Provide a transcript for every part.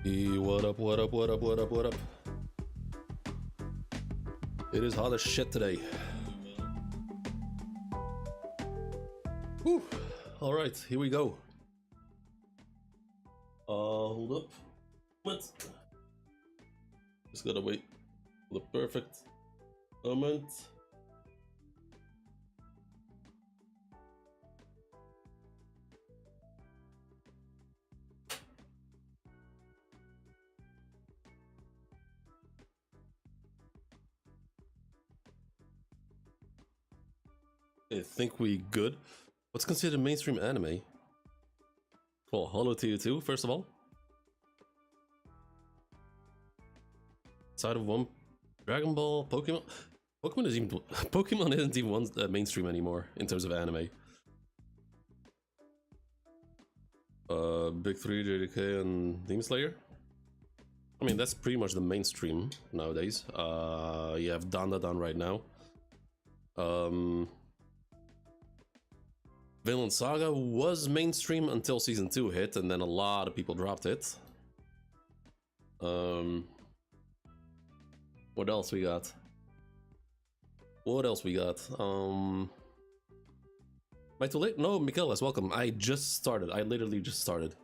Hey, what up, what up, what up, what up, what up? It is hot as shit today. Whew. Alright, here we go. Hold up. What? Just gotta wait for the perfect moment. I think we good. What's considered mainstream anime? Well, hello to you too, first of all. Side of one, Dragon Ball, Pokemon. Pokemon is even Pokemon isn't even one mainstream anymore in terms of anime. Big Three, JDK, and Demon Slayer. I mean, that's pretty much the mainstream nowadays. You have Dandadan right now. Vinland Saga was mainstream until season 2 hit, and then a lot of people dropped it. What else we got? What else we got? Am I too late? No, Michaelis, welcome. I just started. I literally just started.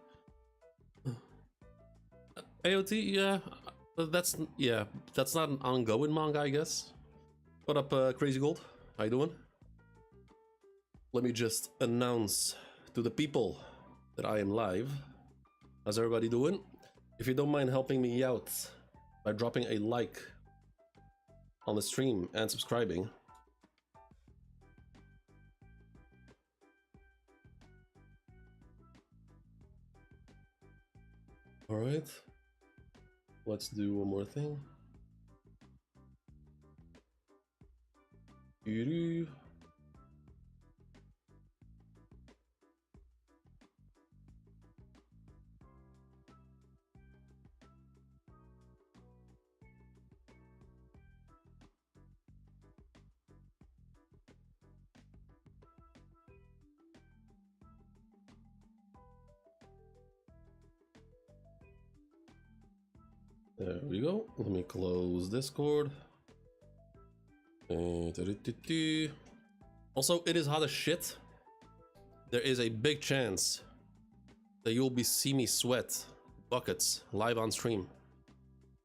AOT, yeah. That's not an ongoing manga, I guess. What up, Crazy Gold? How you doing? Let me just announce to the people that I am live. How's everybody doing? If you don't mind helping me out by dropping a like on the stream and subscribing. All right. Let's do one more thing. There we go. Let me close Discord. Also, it is hot as shit. There is a big chance that you'll be see me sweat buckets live on stream.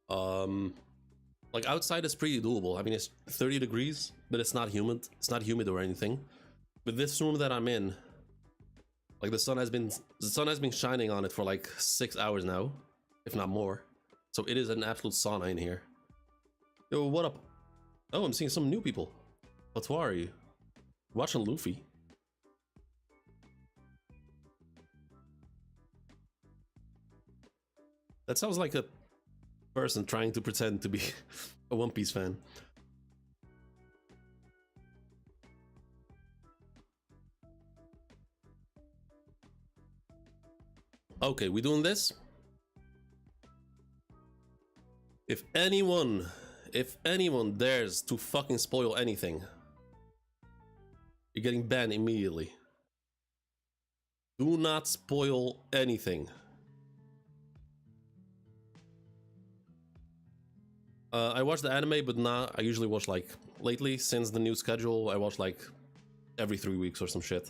Like outside is pretty doable. I mean, it's 30 degrees, but it's not humid. It's not humid or anything. But this room that I'm in, like the sun has been shining on it for like 6 hours now, if not more. So it is an absolute sauna in here. Yo, what up? Oh, I'm seeing some new people. But who are you? Watching Luffy. That sounds like a person trying to pretend to be a One Piece fan. Okay, we doing this? If anyone dares to fucking spoil anything, you're getting banned immediately. Do not spoil anything. I watch the anime, but not. I usually watch like lately since the new schedule. I watch like every 3 weeks or some shit.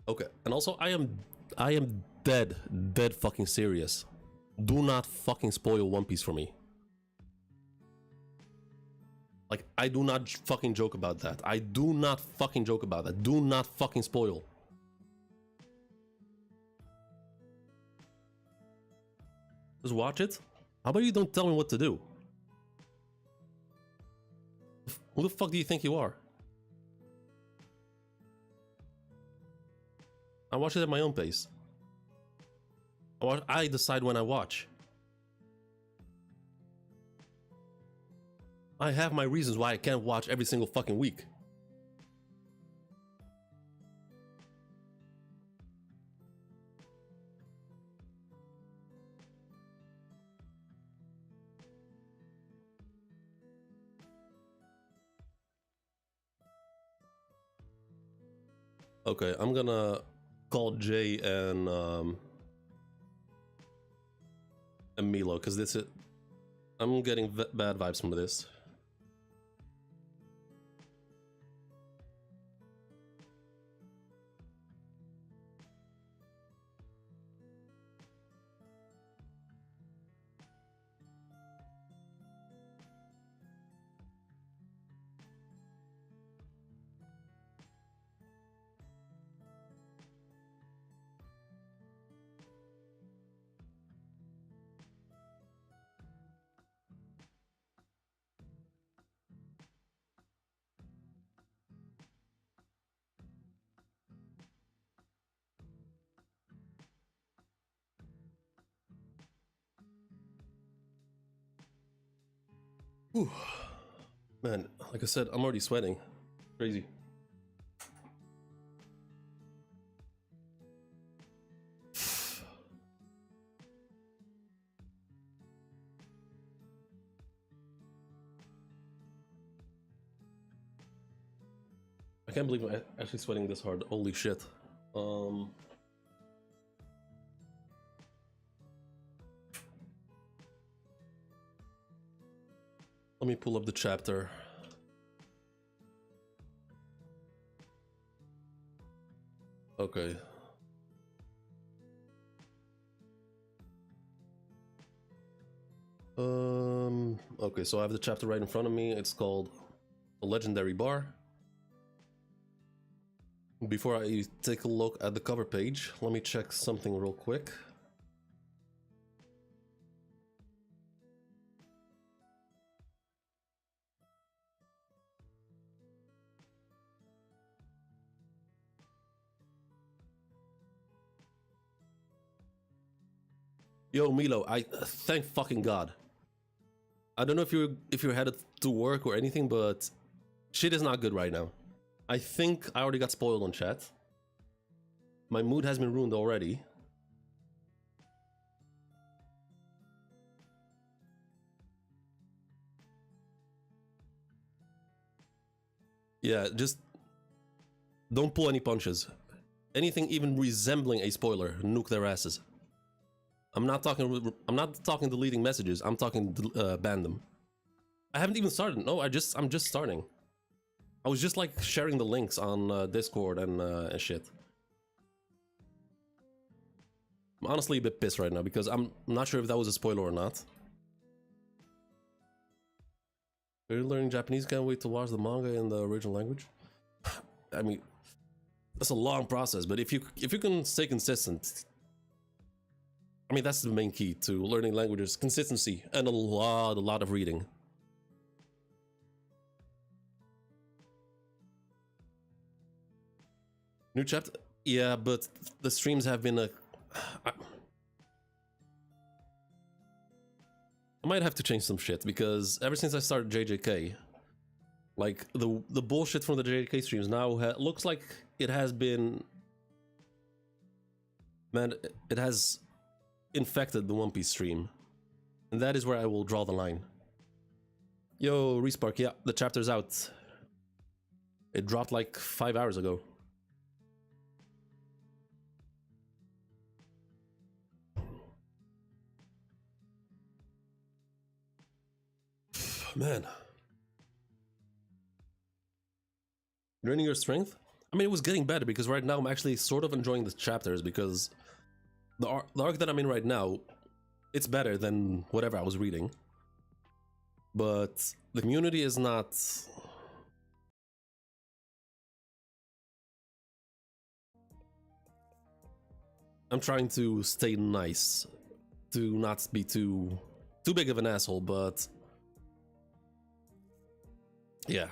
Okay, and also I am dead fucking serious. Do not fucking spoil One Piece for me. Like, I do not fucking joke about that. I do not fucking joke about that. Do not fucking spoil. Just watch it. How about you don't tell me what to do? Who the fuck do you think you are? I watch it at my own pace. I decide when I watch. I have my reasons why I can't watch every single fucking week. Okay, I'm gonna call Jay and Milo, because this is... I'm getting bad vibes from this. Whew. Man, like I said, I'm already sweating. Crazy. I can't believe I'm actually sweating this hard. Holy shit. Let me pull up the chapter. Okay. Okay, so I have the chapter right in front of me. It's called A Legendary Bar. Before I take a look at the cover page, let me check something real quick. Yo, Milo, I thank fucking God. I don't know if you're headed to work or anything, but shit is not good right now. I think I already got spoiled on chat. My mood has been ruined already. Yeah, just don't pull any punches. Anything even resembling a spoiler, nuke their asses. I'm not talking deleting messages. I'm talking ban them. I haven't even started. No, I'm just starting. I was just like sharing the links on Discord and shit. I'm honestly a bit pissed right now because I'm not sure if that was a spoiler or not. Are you learning Japanese? Can't wait to watch the manga in the original language. I mean, that's a long process, but if you can stay consistent, I mean, that's the main key to learning languages: consistency and a lot of reading. New chapter? Yeah, but the streams have been I might have to change some shit because ever since I started JJK, like the bullshit from the JJK streams now looks like it has been, man, it has infected the One Piece stream, and that is where I will draw the line. Yo, Respark, yeah, the chapter's out. It dropped like 5 hours ago. Man. Learning your strength? I mean, it was getting better because right now I'm actually sort of enjoying the chapters because the arc that I'm in right now, it's better than whatever I was reading. But the community is not... I'm trying to stay nice, to not be too big of an asshole, but... yeah.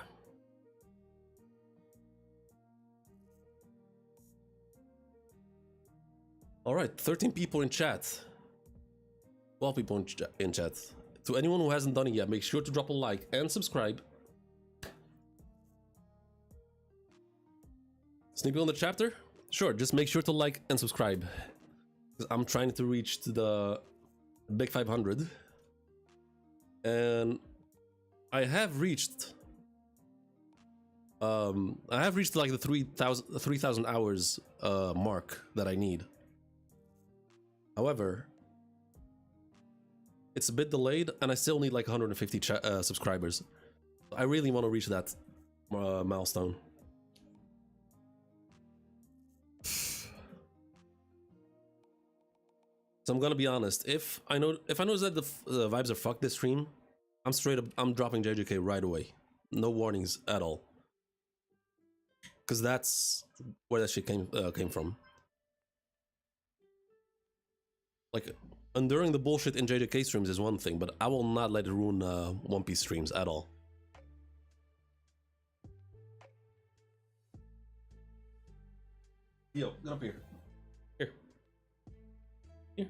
Alright, 13 people in chat. 12 people in chat. To anyone who hasn't done it yet, make sure to drop a like and subscribe. Sneaky on the chapter? Sure, just make sure to like and subscribe. I'm trying to reach to the big 500. And I have reached I have reached like the 3,000 hours mark that I need. However, it's a bit delayed, and I still need like 150 subscribers. I really want to reach that milestone. So I'm gonna be honest. If I notice that the vibes are fucked this stream, I'm dropping JJK right away. No warnings at all. Cause that's where that shit came from. Like, enduring the bullshit in JJK streams is one thing, but I will not let it ruin One Piece streams at all. Yo, get up here. Here. Here.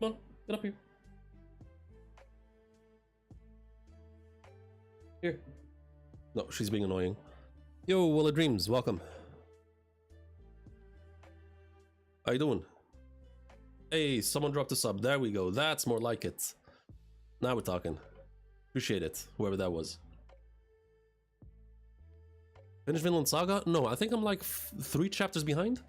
Come on, get up here. Here. No, she's being annoying. Yo, Willa Dreams, welcome. How you doing? Hey, someone dropped a sub. There we go. That's more like it. Now we're talking. Appreciate it, whoever that was. Finished Vinland Saga? No, I think I'm like 3 chapters behind.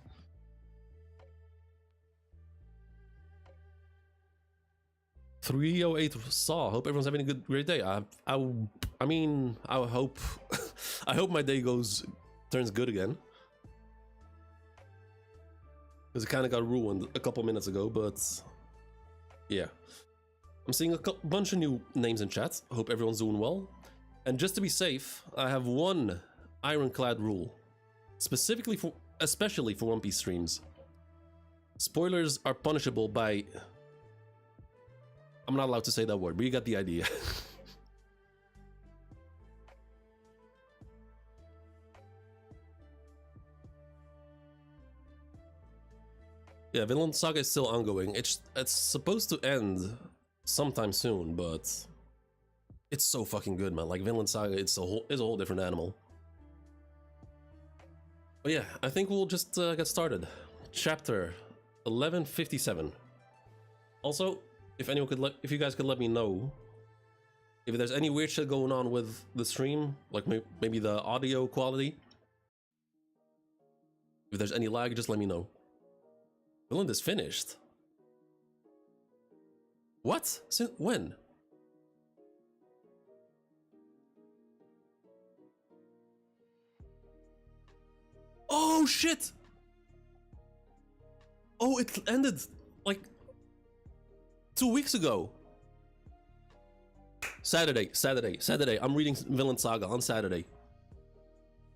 .308 Saw. Hope everyone's having a great day. I mean, I hope I hope my day turns good again. Because it kind of got ruined a couple minutes ago, but yeah. I'm seeing a bunch of new names in chat. Hope everyone's doing well. And just to be safe, I have one ironclad rule, especially for One Piece streams. Spoilers are punishable by... I'm not allowed to say that word, but you got the idea. Yeah, Vinland Saga is still ongoing. It's supposed to end sometime soon, but it's so fucking good, man. Like, Vinland Saga, it's a whole different animal. But yeah, I think we'll just get started. Chapter 1157. Also, if you guys could let me know if there's any weird shit going on with the stream, like maybe the audio quality. If there's any lag, just let me know. Vinland is finished. What? Since when? Oh shit! Oh, it ended like 2 weeks ago. Saturday. I'm reading Vinland Saga on Saturday.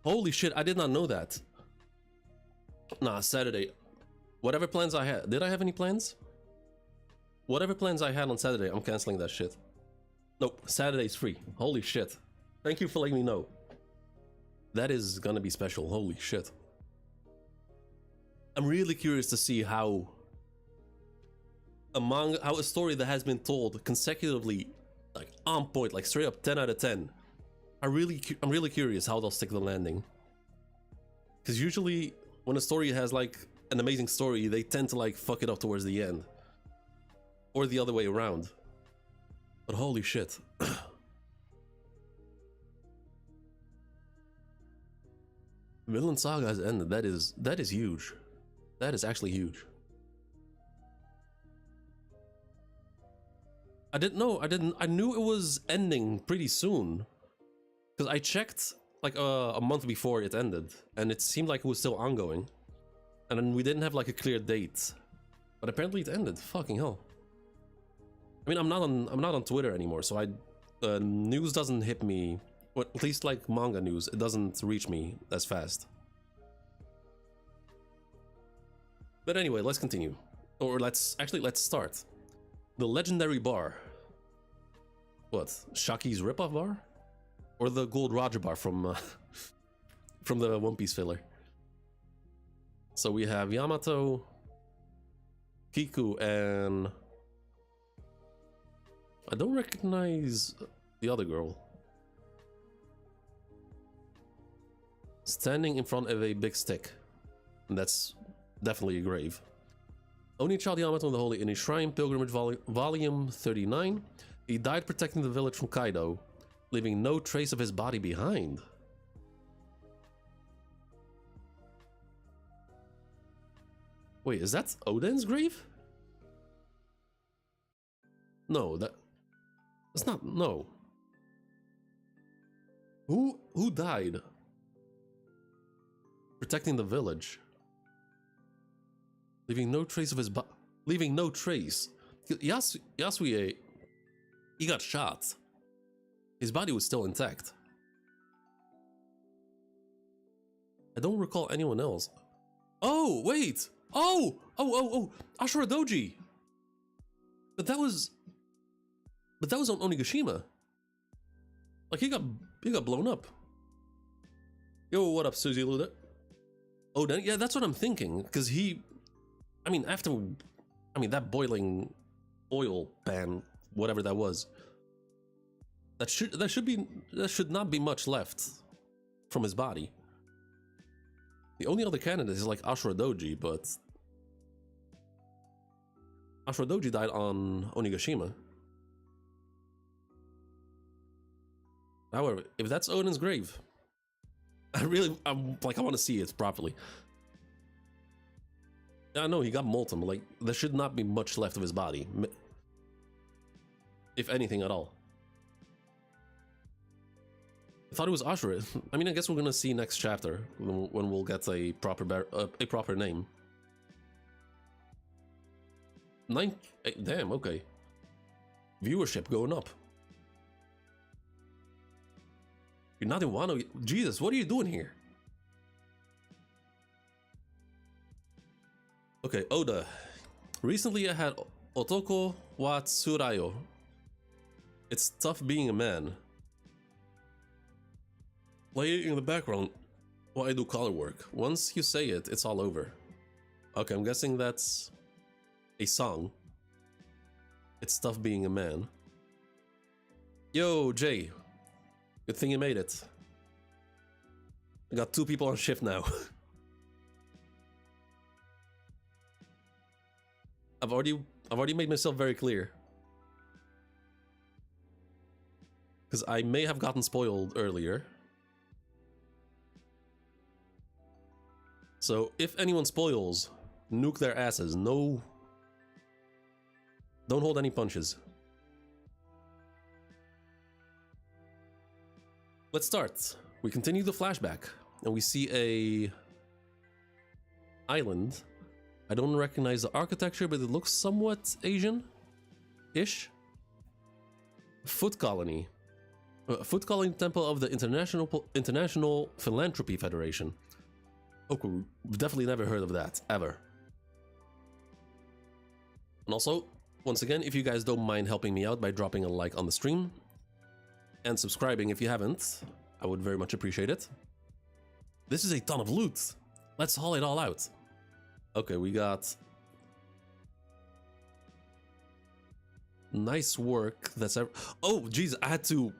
Holy shit, I did not know that. Nah, Saturday. Whatever plans I had. Did I have any plans? Whatever plans I had on Saturday, I'm canceling that shit. Nope, Saturday's free. Holy shit. Thank you for letting me know. That is gonna be special. Holy shit. I'm really curious to see how a story that has been told consecutively, like on point, like straight up 10 out of 10. I'm really curious how they'll stick the landing. Because usually when a story has like an amazing story, they tend to like fuck it up towards the end. Or the other way around. But holy shit. Vinland Saga has ended. That is huge. That is actually huge. I didn't know. I knew it was ending pretty soon. Because I checked like a month before it ended, and it seemed like it was still ongoing. And then we didn't have like a clear date. But apparently it ended. Fucking hell. I mean, I'm not on Twitter anymore, so news doesn't hit me. Or at least like manga news, it doesn't reach me as fast. But anyway, let's continue. Or let's start. The legendary bar. What? Shakky's ripoff bar? Or the Gold Roger bar from the One Piece filler? So we have Yamato, Kiku, and I don't recognize the other girl. Standing in front of a big stick. And that's definitely a grave. Only Child Yamato in the Holy Innie Shrine, Pilgrimage Volume 39. He died protecting the village from Kaido, leaving no trace of his body behind. Wait, is that Odin's grave? No, that's not. No. Who died protecting the village, leaving no trace of his body? Leaving no trace. Yasue, he got shot. His body was still intact. I don't recall anyone else. Oh, wait! Oh! Ashura Doji! But that was on Onigashima. Like, he got blown up. Yo, what up, Suzy Luda? Oh, then, yeah, that's what I'm thinking. Because that boiling oil pan, whatever that was, that should not be much left from his body. The only other candidate is like Ashura Doji, but Ashura Doji died on Onigashima. However, if that's Odin's grave, I want to see it properly. I know he got molten, but like, there should not be much left of his body, if anything at all. I thought it was Ashura. I mean, I guess we're gonna see next chapter when we'll get a proper name. Damn, okay. Viewership going up. You're not in Wano. Jesus, what are you doing here? Okay, Oda. Recently I had Otoko wa Tsurayo. It's tough being a man. Play it in the background while I do color work. Once you say it, it's all over. Okay, I'm guessing that's a song. It's tough being a man. Yo, Jay. Good thing you made it. I got 2 people on shift now. I've already made myself very clear. Because I may have gotten spoiled earlier. So if anyone spoils, nuke their asses. No. Don't hold any punches. Let's start. We continue the flashback, and we see a island. I don't recognize the architecture, but it looks somewhat Asian-ish. Foot Colony. Foot Colony Temple of the International Philanthropy Federation. Okay, we've definitely never heard of that, ever. And also, once again, if you guys don't mind helping me out by dropping a like on the stream, and subscribing if you haven't, I would very much appreciate it. This is a ton of loot. Let's haul it all out. Okay, we got nice work. Oh, jeez, I had to.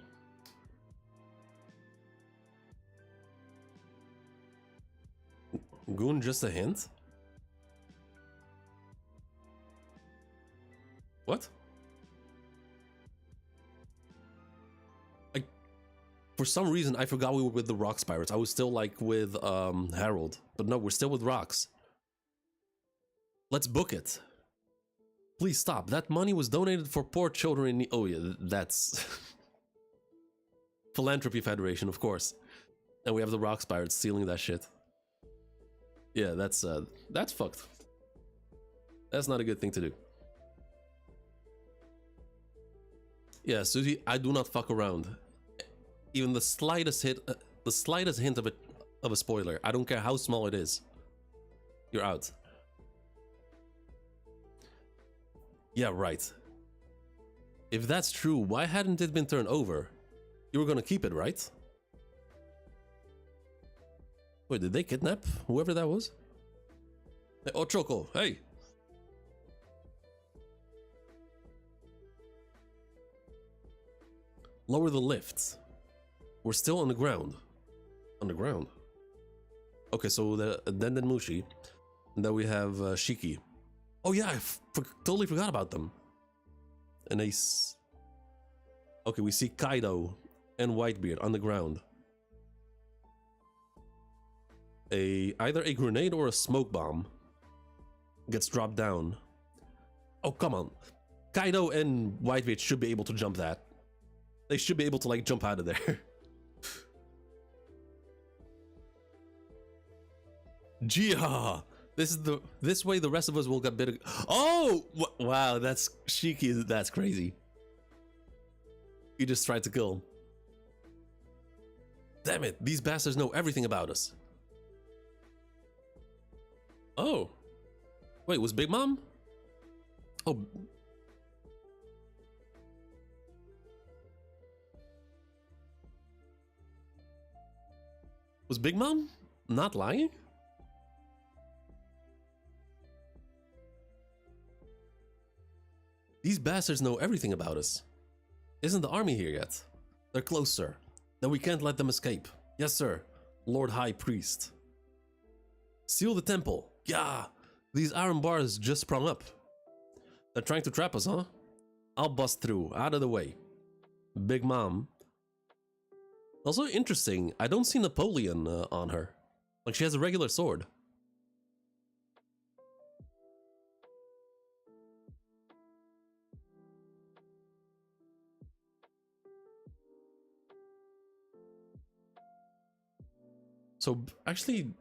Goon, just a hint. What? For some reason, I forgot we were with the Rocks Pirates. I was still like with Harold. But no, we're still with Rocks. Let's book it. Please stop. That money was donated for poor children in need. Oh yeah, that's... Philanthropy Federation, of course. And we have the Rocks Pirates stealing that shit. Yeah, that's fucked. That's not a good thing to do. Yeah, Susie, I do not fuck around. Even the slightest hint of a spoiler, I don't care how small it is, you're out. Yeah, right. If that's true, why hadn't it been turned over? You were gonna keep it, right? Wait, did they kidnap whoever that was? Hey, Ochoko, hey! Lower the lifts. We're still on the ground. On the ground. Okay, so the Denden Mushi. And then we have Shiki. Oh yeah, I totally forgot about them. And Okay, we see Kaido and Whitebeard on the ground. Either a grenade or a smoke bomb gets dropped down. Oh, come on. Kaido and Whitebeard should be able to jump that. They should be able to, like, jump out of there. Gia! This way the rest of us will get better. Oh! Wow, that's Shakky. That's crazy. He just tried to kill him. Damn it, these bastards know everything about us. Oh. Wait, was Big Mom? Oh. Was Big Mom not lying? These bastards know everything about us. Isn't the army here yet? They're close, sir. Then we can't let them escape. Yes, sir. Lord High Priest. Seal the temple. Yeah, these iron bars just sprung up. They're trying to trap us, huh? I'll bust through, out of the way. Big Mom. Also interesting, I don't see Napoleon on her. Like, she has a regular sword. So, actually...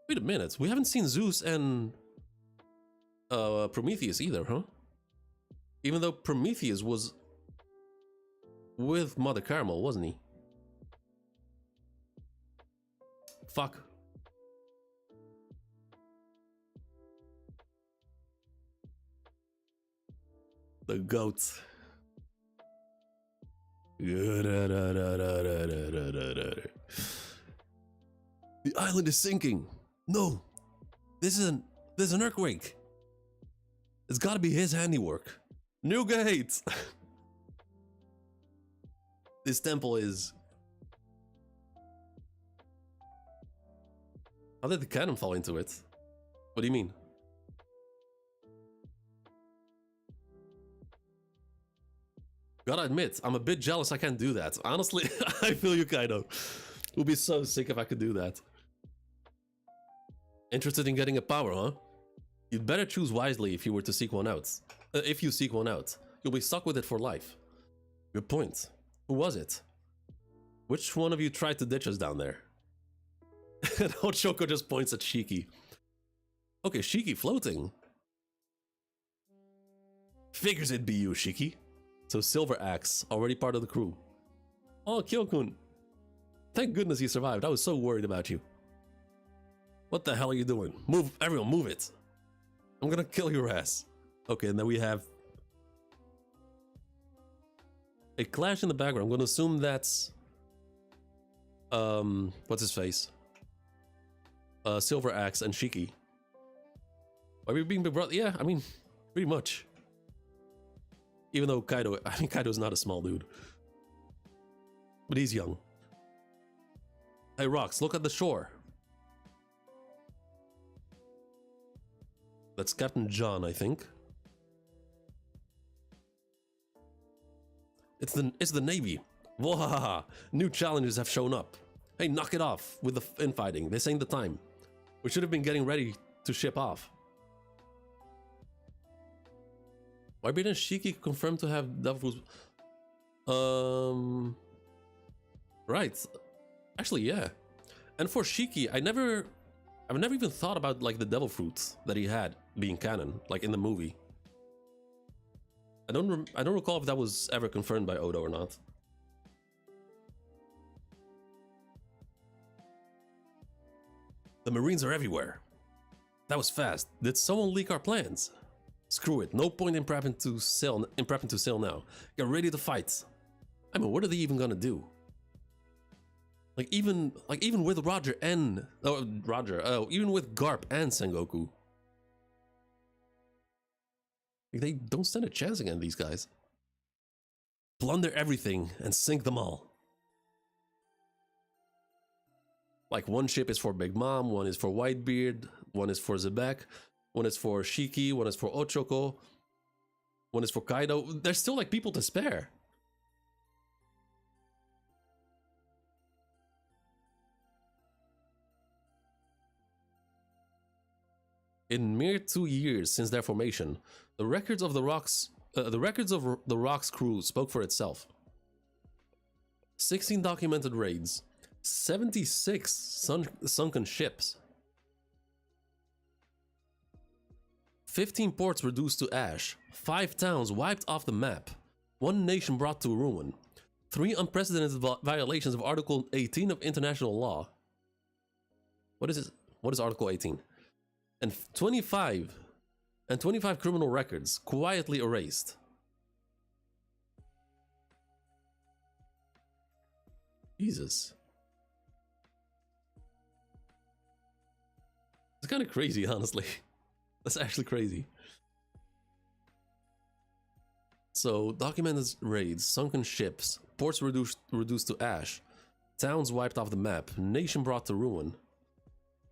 Wait a minute, we haven't seen Zeus and Prometheus either, huh? Even though Prometheus was with Mother Caramel, wasn't he? Fuck. The goat. The island is sinking. No, this is an earthquake. It's gotta be his handiwork. New gate. This temple is... How did the cannon fall into it? What do you mean? Gotta admit, I'm a bit jealous I can't do that. Honestly, I feel you, Kaido. It would be so sick if I could do that. Interested in getting a power, huh? You'd better choose wisely if you were to seek one out. If you seek one out, you'll be stuck with it for life. Good point. Who was it? Which one of you tried to ditch us down there? And Ochoko just points at Shakky. Okay, Shakky floating. Figures it'd be you, Shakky. So Silver Axe, already part of the crew. Oh, Kyokun. Thank goodness you survived. I was so worried about you. What the hell are you doing? Move, everyone, move it. I'm gonna kill your ass. Okay, and then we have a clash in the background. I'm gonna assume that's what's his face? Silver Axe and Shakky. Are we being big brother? Yeah, I mean, pretty much. Even though Kaido, I mean, Kaido's not a small dude, but he's young. Hey, Rox, look at the shore. That's Captain John, I think. It's the Navy. Wahaha! New challenges have shown up. Hey, knock it off with the infighting. This ain't the time. We should have been getting ready to ship off. Why didn't Shakky confirm to have devil fruits? Right. Actually, yeah. And for Shakky, I've never even thought about like the devil fruits that he had being canon, like in the movie. I don't recall if that was ever confirmed by Oda or not. The Marines are everywhere. That was fast. Did someone leak our plans? Screw it. No point in prepping to sail now. Get ready to fight. I mean, what are they even gonna do? Even with Roger and even with Garp and Sengoku, like, they don't stand a chance against these guys. Plunder everything and sink them all. Like, one ship is for Big Mom, one is for Whitebeard, one is for Zebek, one is for Shakky, one is for Ochoko, one is for Kaido. There's still like people to spare. In mere 2 years since their formation, the records of the Rock's crew spoke for itself. 16 documented raids, 76 sunken ships, 15 ports reduced to ash, 5 towns wiped off the map, 1 nation brought to ruin, 3 unprecedented violations of Article 18 of international law. What is it? What is Article 18? And 25 criminal records quietly erased. Jesus. It's kind of crazy, honestly. That's actually crazy. So, documented raids, sunken ships, ports reduced to ash, towns wiped off the map, nation brought to ruin.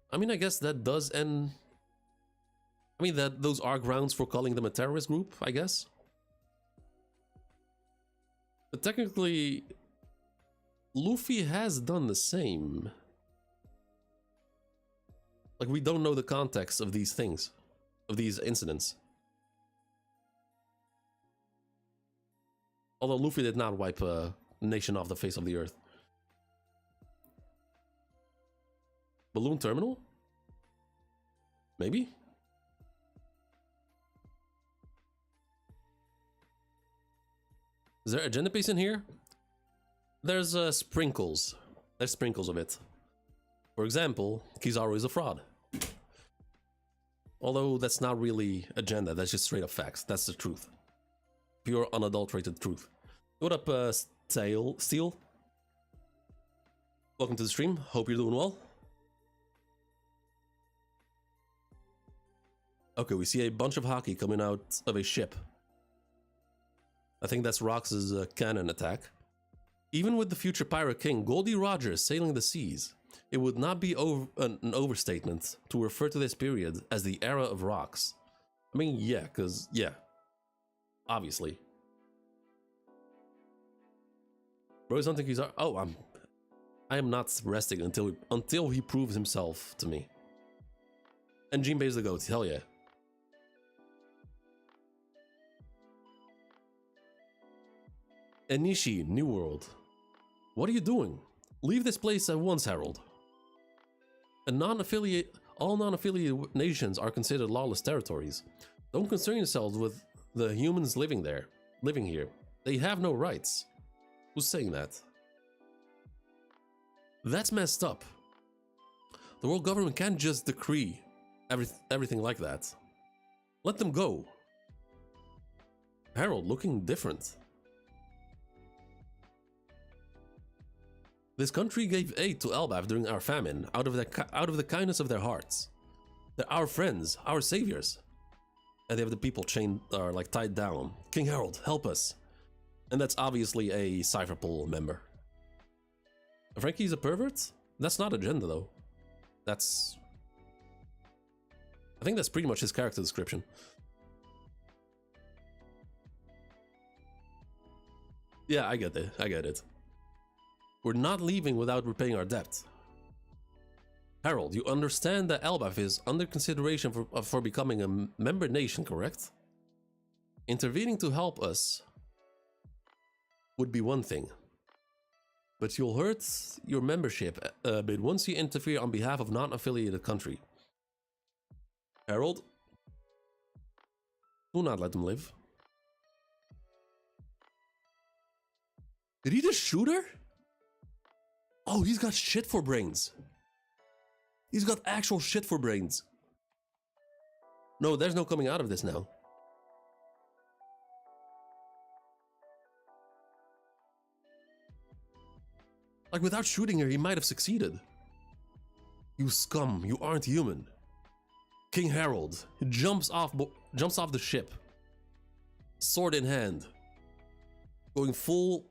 I mean, I guess that does end... I mean, those are grounds for calling them a terrorist group, I guess. But technically, Luffy has done the same. Like, we don't know the context of these things, of these incidents. Although Luffy did not wipe a nation off the face of the earth. Balloon terminal? Maybe? Is there agenda piece in here? There's sprinkles. There's sprinkles of it. For example, Kizaru is a fraud. Although that's not really agenda, that's just straight up facts. That's the truth. Pure unadulterated truth. What up, Steel? Welcome to the stream. Hope you're doing well. Okay, we see a bunch of hockey coming out of a ship. I think that's Rox's cannon attack. Even with the future Pirate King, Goldie Rogers sailing the seas, it would not be an overstatement to refer to this period as the era of rocks. I mean, yeah, because, yeah. Obviously. Bro, don't think he's... Oh, I am not resting until he proves himself to me. And Jinbei's the goat, hell yeah. Enishi, New World. What are you doing? Leave this place at once, Harold. All non-affiliated nations are considered lawless territories. Don't concern yourselves with the humans living here. They have no rights. Who's saying that? That's messed up. The world government can't just decree everything like that. Let them go. Harold, looking different. This country gave aid to elbaf during our famine, out of the kindness of their hearts. They're our friends, our saviors. And they have the people chained, or like tied down. King Harold, help us. And that's obviously a Cypherpool member. Frankie's a pervert? That's not agenda though. I think that's pretty much his character description. Yeah, I get it. We're not leaving without repaying our debt. Harold, you understand that elbaf is under consideration for becoming a member nation, correct? Intervening to help us would be one thing. But you'll hurt your membership a bit once you interfere on behalf of non-affiliated country. Harold, do not let them live. Did he just shoot her? Oh, he's got shit for brains. He's got actual shit for brains. No, there's no coming out of this now. Like, without shooting her, he might have succeeded. You scum, you aren't human. King Harold jumps off the ship. Sword in hand. Going full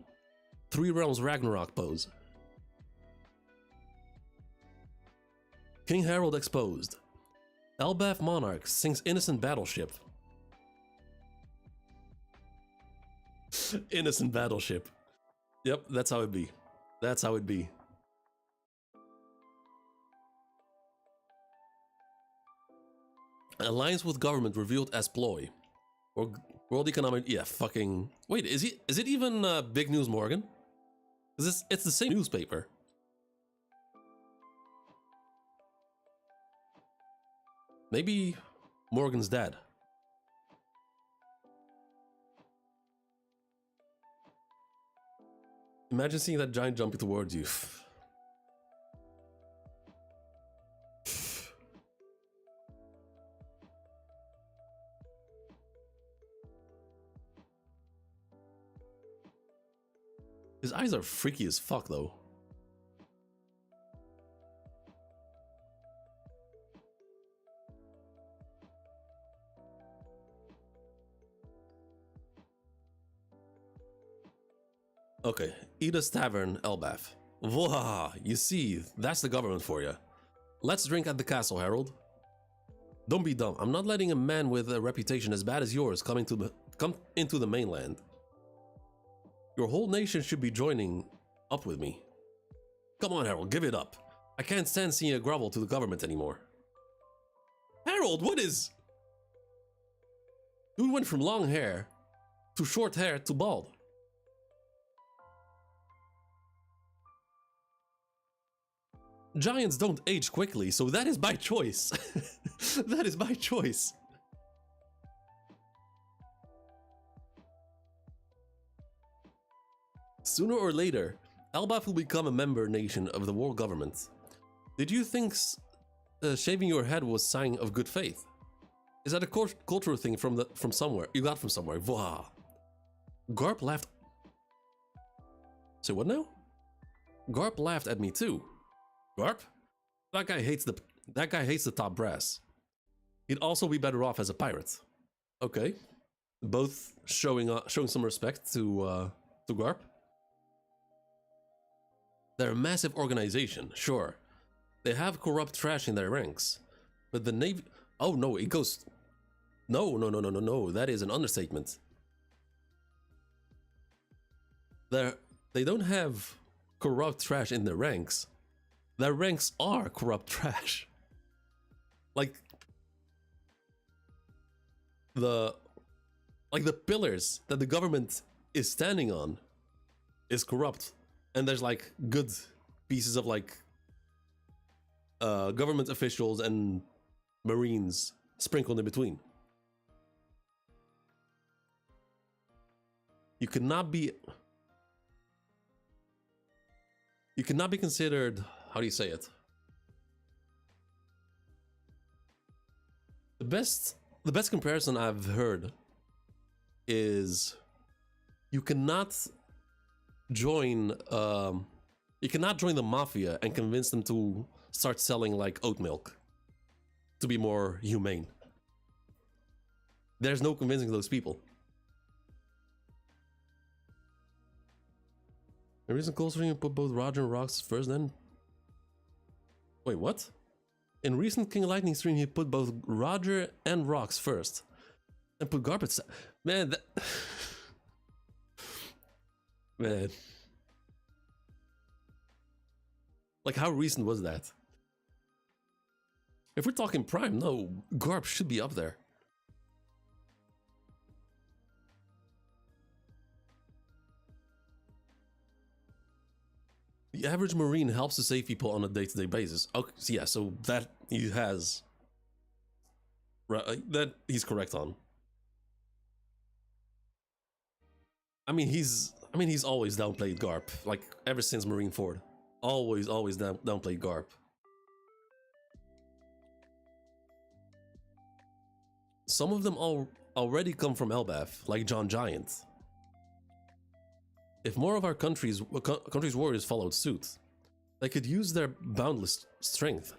Three Realms Ragnarok pose. King Harold exposed. Elbaf Monarch sinks innocent battleship. Innocent battleship. Yep, that's how it be. That's how it be. Alliance with government revealed as ploy. Or World Economic... Yeah, fucking... Wait, is it even Big News Morgan? Because it's the same newspaper. Maybe Morgan's dead. Imagine seeing that giant jumping towards you. His eyes are freaky as fuck, though. Okay, Ida's Tavern, elbaf. Voha! You see, that's the government for you. Let's drink at the castle, Harold. Don't be dumb. I'm not letting a man with a reputation as bad as yours come into the mainland. Your whole nation should be joining up with me. Come on, Harold, give it up. I can't stand seeing you grovel to the government anymore. Harold, what is... Dude went from long hair to short hair to bald. Giants don't age quickly, so that is by choice. That is by choice. Sooner or later, elbaf will become a member nation of the world government. Did you think shaving your head was a sign of good faith? Is that a cultural thing from somewhere? You got from somewhere. Voila. Garp laughed. Say what now? Garp laughed at me too. Garp? That guy hates the top brass. He'd also be better off as a pirate. Okay. Both showing some respect to Garp. They're a massive organization, sure. They have corrupt trash in their ranks. But the Navy... Oh no, it goes... No, that is an understatement. They don't have corrupt trash in their ranks. Their ranks are corrupt trash. Like the pillars that the government is standing on is corrupt. And there's like good pieces of like government officials and Marines sprinkled in between. You cannot be considered, how do you say it? The best comparison I've heard is you cannot join the mafia and convince them to start selling like oat milk to be more humane. There's no convincing those people. The reason Cold Spring put both Roger and Rox first then? Wait, what? In recent King Lightning stream he put both Roger and Rox first. And put Garp at man, that... Man. Like, how recent was that? If we're talking Prime, no, Garp should be up there. The average Marine helps to save people on a day-to-day basis. Okay, yeah, so that he has... That he's correct on. I mean, he's always downplayed Garp, like ever since Marineford. Always downplayed Garp. Some of them already come from elbaf, like John Giant. If more of our country's warriors followed suit, they could use their boundless strength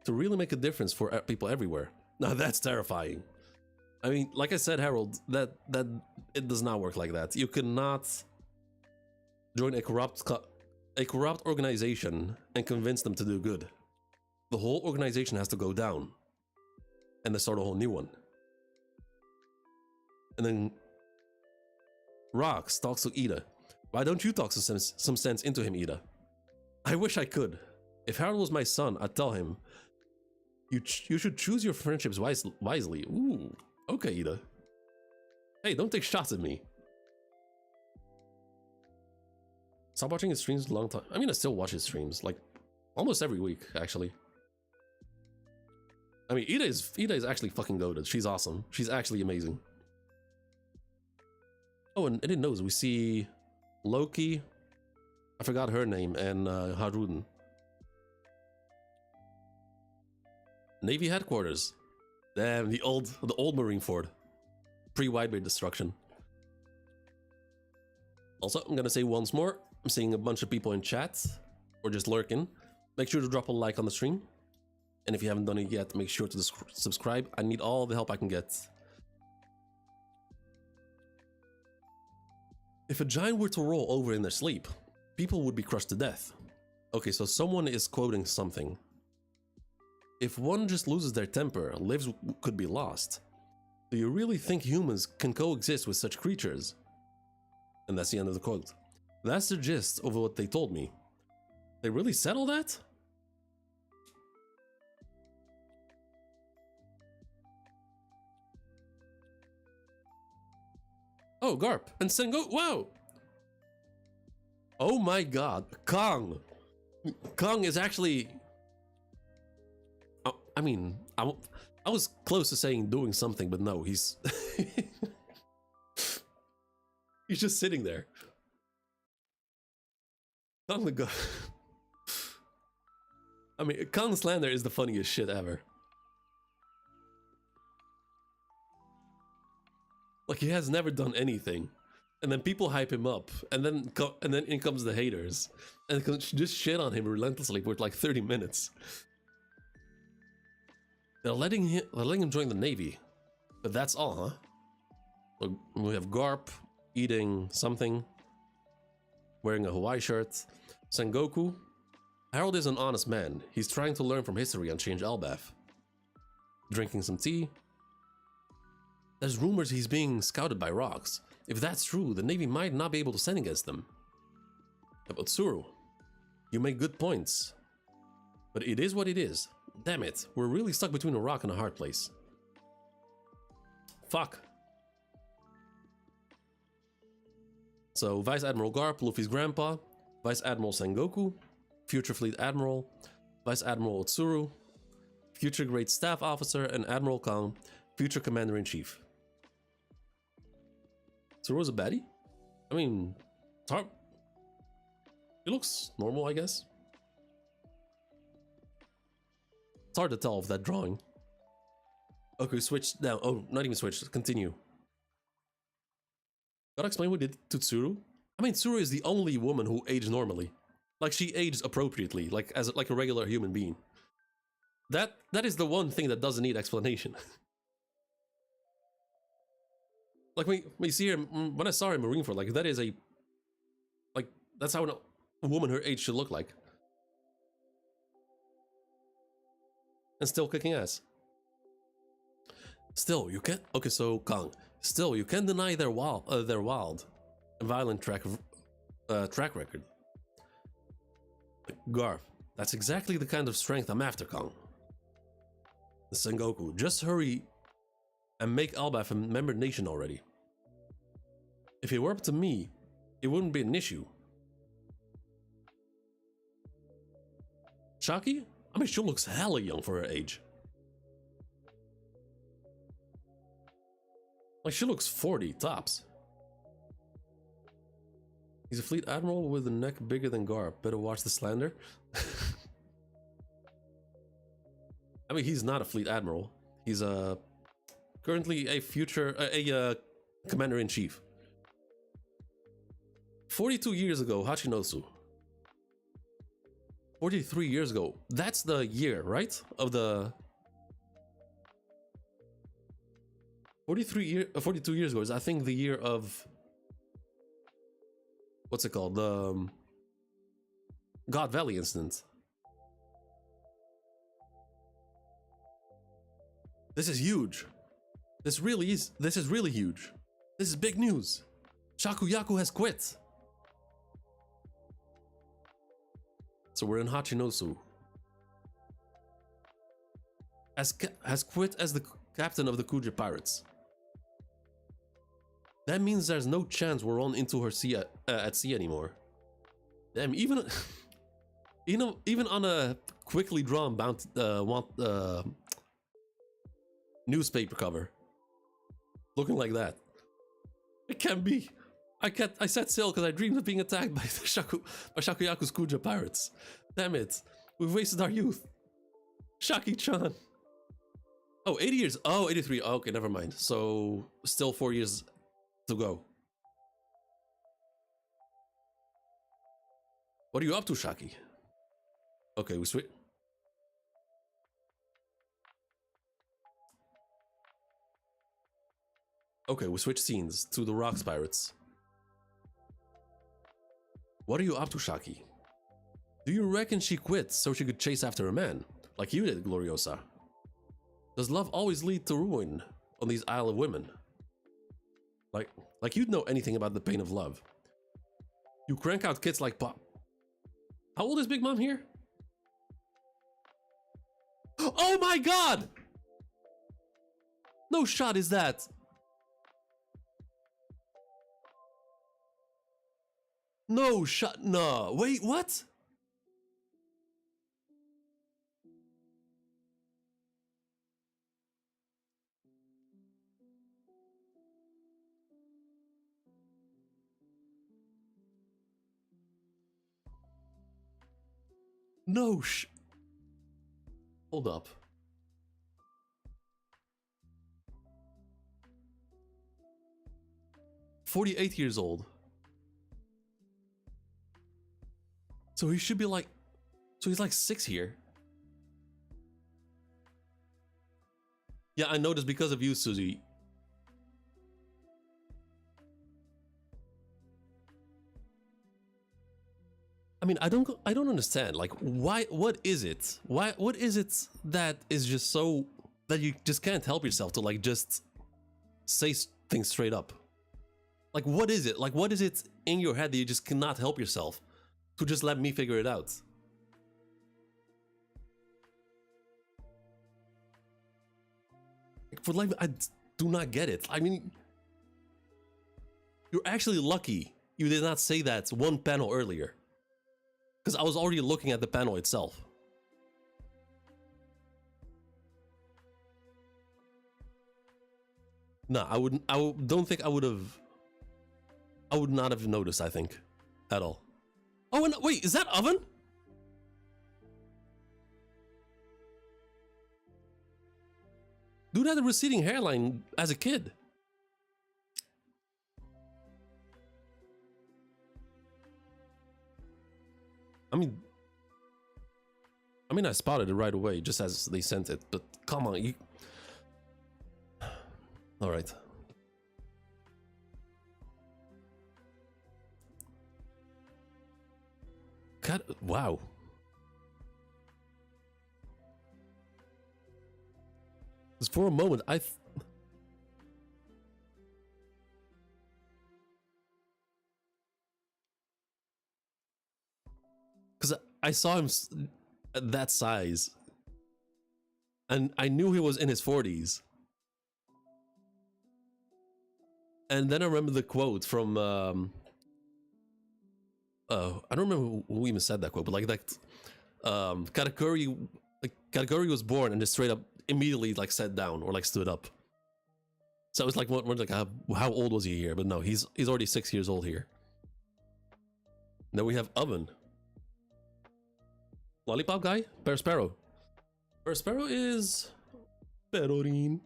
to really make a difference for people everywhere. Now that's terrifying. I mean, like I said, Harold, that it does not work like that. You cannot join a corrupt organization and convince them to do good. The whole organization has to go down, and they start a whole new one. And then Rox talks to Ida. Why don't you talk some sense into him, Ida? I wish I could. If Harold was my son, I'd tell him You should choose your friendships wisely. Ooh, okay, Ida. Hey, don't take shots at me. Stop watching his streams a long time. I mean, I still watch his streams, like, almost every week, actually. I mean, Ida is actually fucking goated. She's awesome. She's actually amazing. Oh, and in those, we see Loki. I forgot her name, and Haruden. Navy headquarters. Damn, the old Marine Fort. Pre-widebait destruction. Also, I'm gonna say once more, I'm seeing a bunch of people in chat, or just lurking. Make sure to drop a like on the stream. And if you haven't done it yet, make sure to subscribe. I need all the help I can get. If a giant were to roll over in their sleep, people would be crushed to death. Okay, so someone is quoting something. If one just loses their temper, lives could be lost. Do you really think humans can coexist with such creatures? And that's the end of the quote. That's the gist of what they told me. They really said all that? Oh, Garp and Sengo. Wow. Oh my god. Kong. Kong is actually... I mean, I was close to saying doing something, but no, he's... he's just sitting there. Kong the god. I mean, Kong slander is the funniest shit ever. Like, he has never done anything, and then people hype him up, and then in comes the haters, and just shit on him relentlessly for like 30 minutes. They're letting him join the Navy, but that's all, huh? So we have Garp eating something, wearing a Hawaii shirt. Sengoku. Harold is an honest man. He's trying to learn from history and change elbaf. Drinking some tea. There's rumors he's being scouted by rocks. If that's true, the Navy might not be able to send against them. About Tsuru. You make good points. But it is what it is. Damn it, we're really stuck between a rock and a hard place. Fuck. So, Vice Admiral Garp, Luffy's grandpa, Vice Admiral Sengoku, future Fleet Admiral, Vice Admiral Tsuru, future Great Staff Officer, and Admiral Kong, future Commander-in-Chief. Tsuru's a baddie? I mean, it's hard. He looks normal, I guess. It's hard to tell with that drawing. Okay, switch down. Oh, not even switch. Continue. Gotta explain what we did to Tsuru? I mean, Tsuru is the only woman who aged normally. Like, she aged appropriately, like as like a regular human being. That is the one thing that doesn't need explanation. Like, when you see her, when I saw her in Marineford, like, that is a... Like, that's how a woman her age should look like. And still kicking ass. Still, you can't... Okay, so, Kong. Still, you can't deny their wild and violent track record. Garf, that's exactly the kind of strength I'm after, Kong. Sengoku, just hurry and make elbaf a member nation already. If it were up to me, it wouldn't be an issue. Shakky? I mean, she looks hella young for her age. Like, she looks 40, tops. He's a fleet admiral with a neck bigger than Garp. Better watch the slander. I mean, he's not a fleet admiral. He's currently a commander-in-chief. 42 years ago, Hachinosu. 43 years ago. That's the year, right? Of the... 42 years ago is, I think, the year of... What's it called? The God Valley incident. This is huge. This is really huge. This is big news. Shakuyaku has quit. So we're in Hachinosu. has quit as the captain of the Kuja pirates. That means there's no chance we're on into her sea at sea anymore. Damn, even even on a quickly drawn newspaper cover, looking like that, it can't be. I set sail because I dreamed of being attacked by Shakuyaku's Kuja pirates. Damn it, we've wasted our youth. Shaki-chan. Oh, 80 years. Oh, 83. Oh, okay, never mind. So still 4 years to go. What are you up to, Shaki? Okay, we switch. Okay, we switch scenes to the Rocks Pirates. What are you up to, Shaki? Do you reckon she quit so she could chase after a man, like you did, Gloriosa? Does love always lead to ruin on these Isle of Women? Like you'd know anything about the pain of love. You crank out kids like Pop. How old is Big Mom here? Oh my god! No shot is that. No shot. No. Wait, what? No Hold up. "48 years old. So he should be like... So he's like 6 here. Yeah, I noticed because of you, Susie. I mean, I don't understand. Like, why? What is it? What is it that is just so that you just can't help yourself to like just say things straight up? Like, what is it? Like, what is it in your head that you just cannot help yourself to just let me figure it out? Like, for life, I do not get it. I mean, you're actually lucky you did not say that one panel earlier. Because I was already looking at the panel itself. No, I don't think I would have. I would not have noticed, I think, at all. Oh, and wait, is that Oven? Dude had a receding hairline as a kid. I mean, I spotted it right away, just as they sent it. But come on, you. All right. God, wow. Because for a moment, because I saw him at that size, and I knew he was in his 40s. And then I remember the quote from I don't remember who even said that quote, but like that Katakuri was born and just straight up immediately like sat down or like stood up. So it was like, how old was he here? But no, he's already 6 years old here. Then we have Oven. Lollipop guy? Perospero. Perospero is Perorin.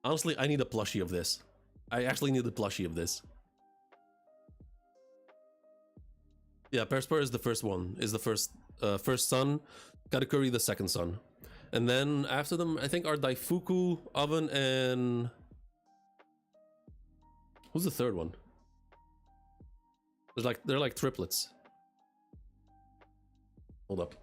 Honestly, I need a plushie of this. I actually need a plushie of this. Yeah, Perospero is the first one. Is the first son. Katakuri the second son. And then after them, I think are Daifuku, Oven, and... Who's the third one? They're like triplets. Hold up.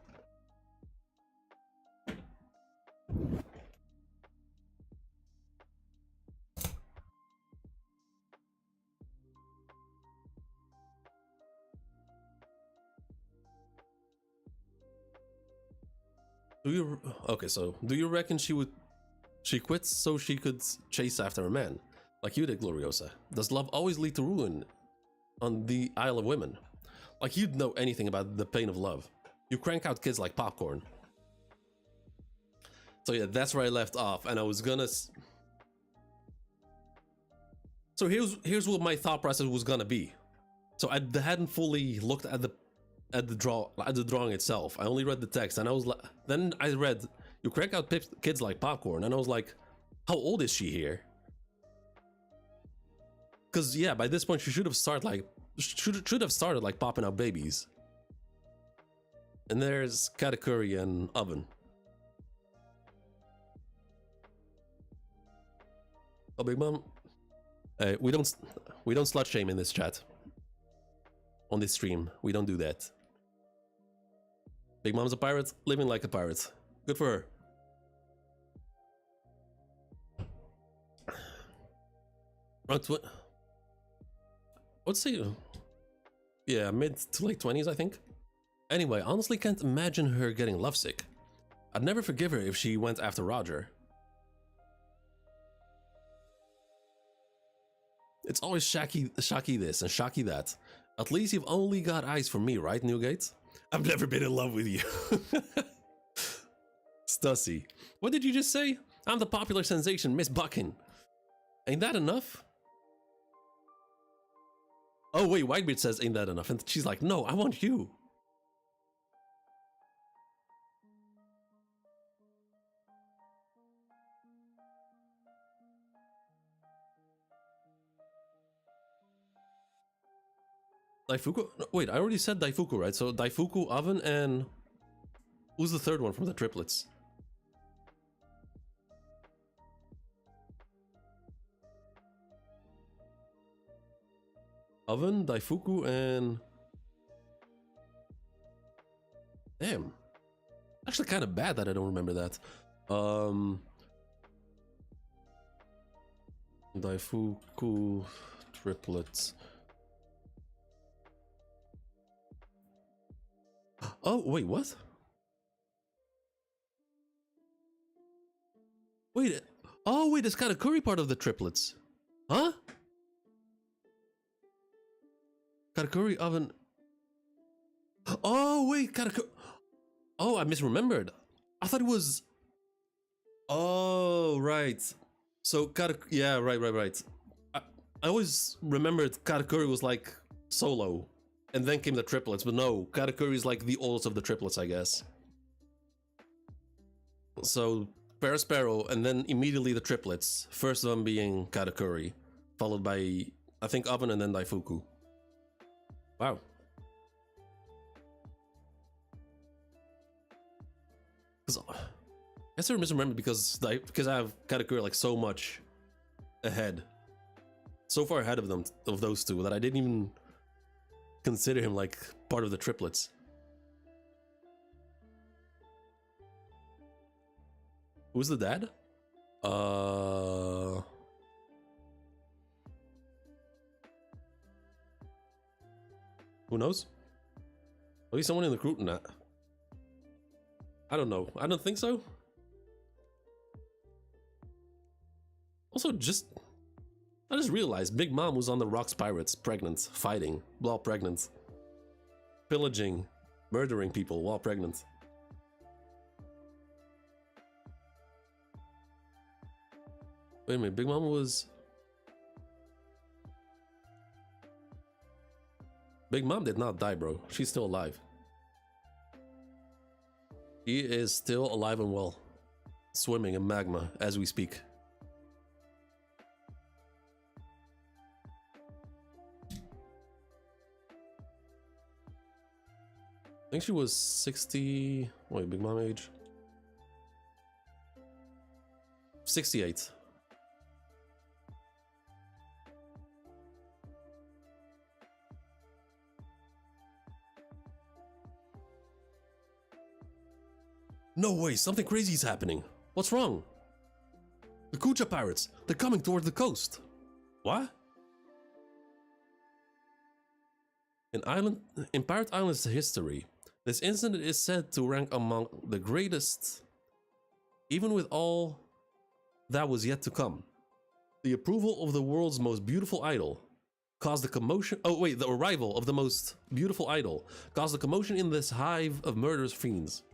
Do you... Okay, so do you reckon she quits so she could chase after a man? Like you did, Gloriosa. Does love always lead to ruin on the Isle of Women? Like you'd know anything about the pain of love. You crank out kids like popcorn. So yeah, that's where I left off, and I was gonna... So here's what my thought process was gonna be. So I hadn't fully looked at the drawing itself. I only read the text, and I was like, then I read, you crank out kids like popcorn, and I was like, how old is she here? Because yeah, by this point she should have started like popping out babies. And there's Katakuri and Oven. Oh, Big Mom. We don't slut shame in this chat. On this stream, we don't do that. Big Mom's a pirate, living like a pirate. Good for her. Let's see. Yeah, mid to late 20s, I think. Anyway, honestly can't imagine her getting lovesick. I'd never forgive her if she went after Roger. It's always Shakky this and Shakky that. At least you've only got eyes for me, right, Newgate? I've never been in love with you. Stussy. What did you just say? I'm the popular sensation, Miss Buckin. Ain't that enough? Oh wait, Whitebeard says ain't that enough? And she's like, no, I want you. Daifuku? No, wait, I already said Daifuku, right? So Daifuku, Oven, and... Who's the third one from the triplets? Oven, Daifuku, and... Damn. Actually kind of bad that I don't remember that. Daifuku triplets. Oh, wait, what? Wait, oh wait, it's Katakuri part of the triplets. Huh? Katakuri, Oven... Oh wait, Katakuri... Oh, I misremembered. I thought it was... Oh, right. So, yeah, right. I always remembered Katakuri was like solo. And then came the triplets, but no, Katakuri is like the oldest of the triplets, I guess. So, Parasparrow, and then immediately the triplets. First of them being Katakuri, followed by, I think, Oven and then Daifuku. Wow. I guess I misremembered because I have Katakuri like so much ahead. So far ahead of them, of those two, that I didn't even consider him like part of the triplets. Who's the dad? Who knows? At least someone in the group not. I don't know. I don't think so. Also, I just realized Big Mom was on the Rocks Pirates, pregnant, fighting, while pregnant. Pillaging, murdering people while pregnant. Wait a minute, Big Mom was... Big Mom did not die, bro. She's still alive. She is still alive and well. Swimming in magma as we speak. I think she was 60... Wait, Big Mom age? 68. No way, something crazy is happening. What's wrong? The Kucha pirates, they're coming toward the coast. What? In Pirate Island's history, This incident is said to rank among the greatest, even with all that was yet to come. The approval of the world's most beautiful idol caused a commotion. Oh, wait, the arrival of the most beautiful idol caused a commotion in this hive of murderous fiends.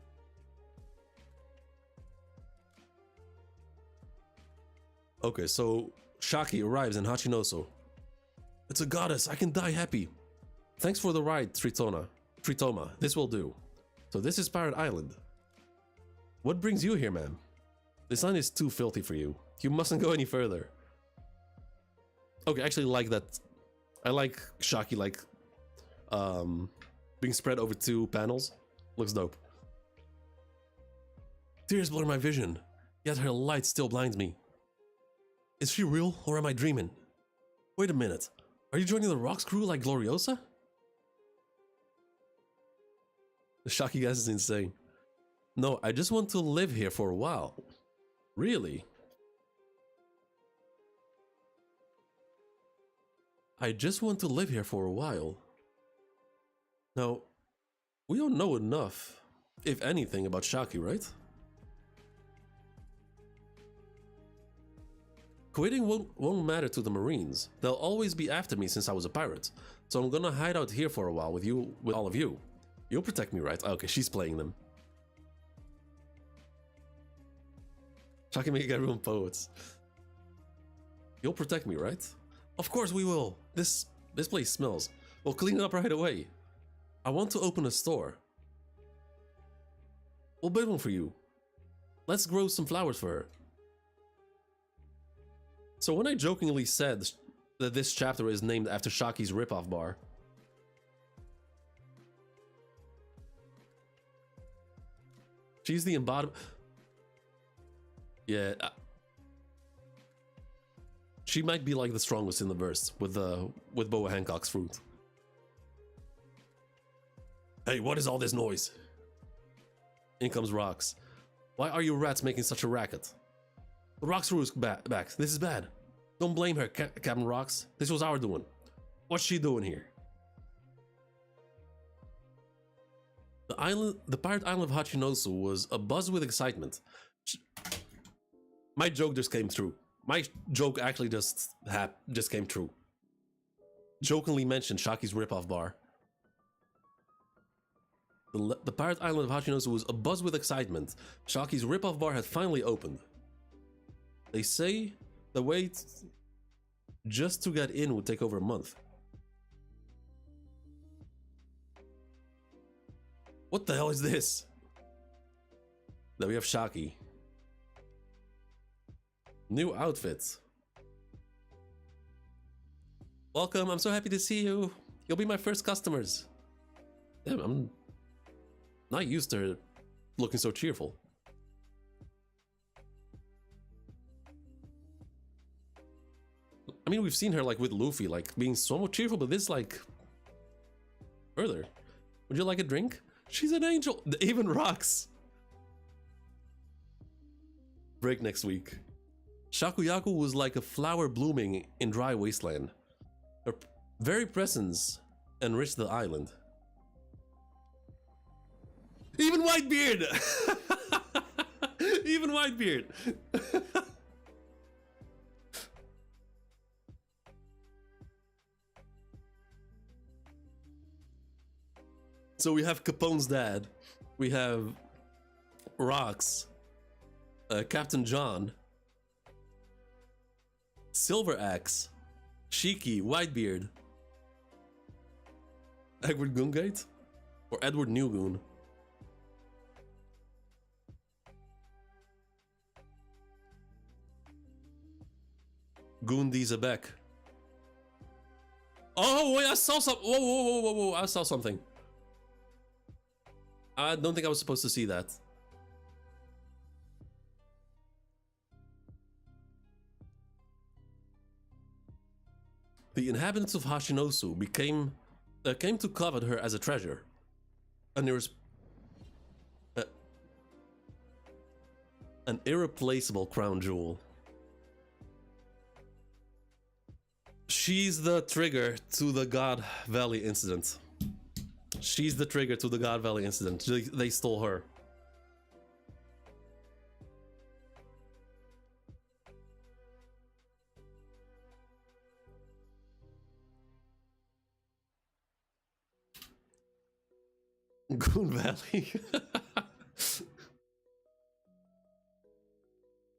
Okay, so Shakky arrives in Hachinosu. It's a goddess, I can die happy. Thanks for the ride, Tritoma, this will do. So this is Pirate Island. What brings you here, ma'am? This island is too filthy for you. You mustn't go any further. Okay, I actually like that. I like Shakky, like, being spread over 2 panels. Looks dope. Tears blur my vision, yet her light still blinds me. Is she real, or am I dreaming? Wait a minute. Are you joining the Rocks crew like Gloriosa? The Shakky guys is insane. No, I just want to live here for a while. Really? I just want to live here for a while. Now, we don't know enough, if anything, about Shakky, right? Quitting won't matter to the Marines. They'll always be after me since I was a pirate. So I'm gonna hide out here for a while with all of you. You'll protect me, right? Okay, she's playing them. Shakky make everyone poets. You'll protect me, right? Of course we will. This place smells. We'll clean it up right away. I want to open a store. We'll build one for you. Let's grow some flowers for her. So when I jokingly said that this chapter is named after Shakky's ripoff bar, she's the embodiment. Yeah, she might be like the strongest in the verse with Boa Hancock's fruit. Hey, what is all this noise? In comes Rocks. Why are you rats making such a racket? The Rocks crew is back. This is bad. Don't blame her, Captain Rocks. This was our doing. What's she doing here? The pirate island of Hachinosu was abuzz with excitement. My joke just came true. My joke actually just came true. Jokingly mentioned Shakky's ripoff bar. The pirate island of Hachinosu was abuzz with excitement. Shakky's ripoff bar had finally opened. They say the wait just to get in would take over a month. What the hell is this? Then we have Shakky. New outfits. Welcome, I'm so happy to see you. You'll be my first customers. Damn, I'm not used to her looking so cheerful. I mean, we've seen her like with Luffy, like being somewhat cheerful, but this like further. Would you like a drink? She's an angel. Even Rocks. Break next week. Shakuyaku was like a flower blooming in dry wasteland. Her very presence enriched the island. Even Whitebeard! Even Whitebeard! So we have Capone's dad, we have Rocks, Captain John, Silver Axe, Shiki, Whitebeard, Edward Goongate, or Edward Newgoon. Goondies are back. Oh wait, I saw some. Whoa! I saw something. I don't think I was supposed to see that. The inhabitants of Hachinosu came to covet her as a treasure. An irreplaceable crown jewel. She's the trigger to the God Valley incident. She's the trigger to the God Valley incident. They stole her. Goon Valley.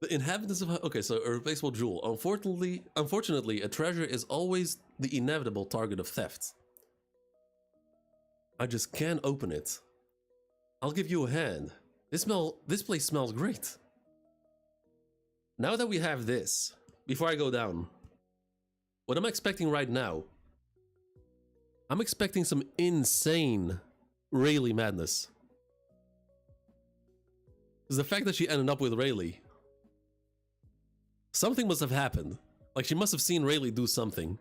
The inhabitants of... Okay, so a replaceable jewel. Unfortunately, a treasure is always the inevitable target of theft. I just can't open it. I'll give you a hand. This place smells great. Now that we have this, before I go down, what am I expecting right now? I'm expecting some insane Rayleigh madness. Because the fact that she ended up with Rayleigh, something must have happened. Like, she must have seen Rayleigh do something.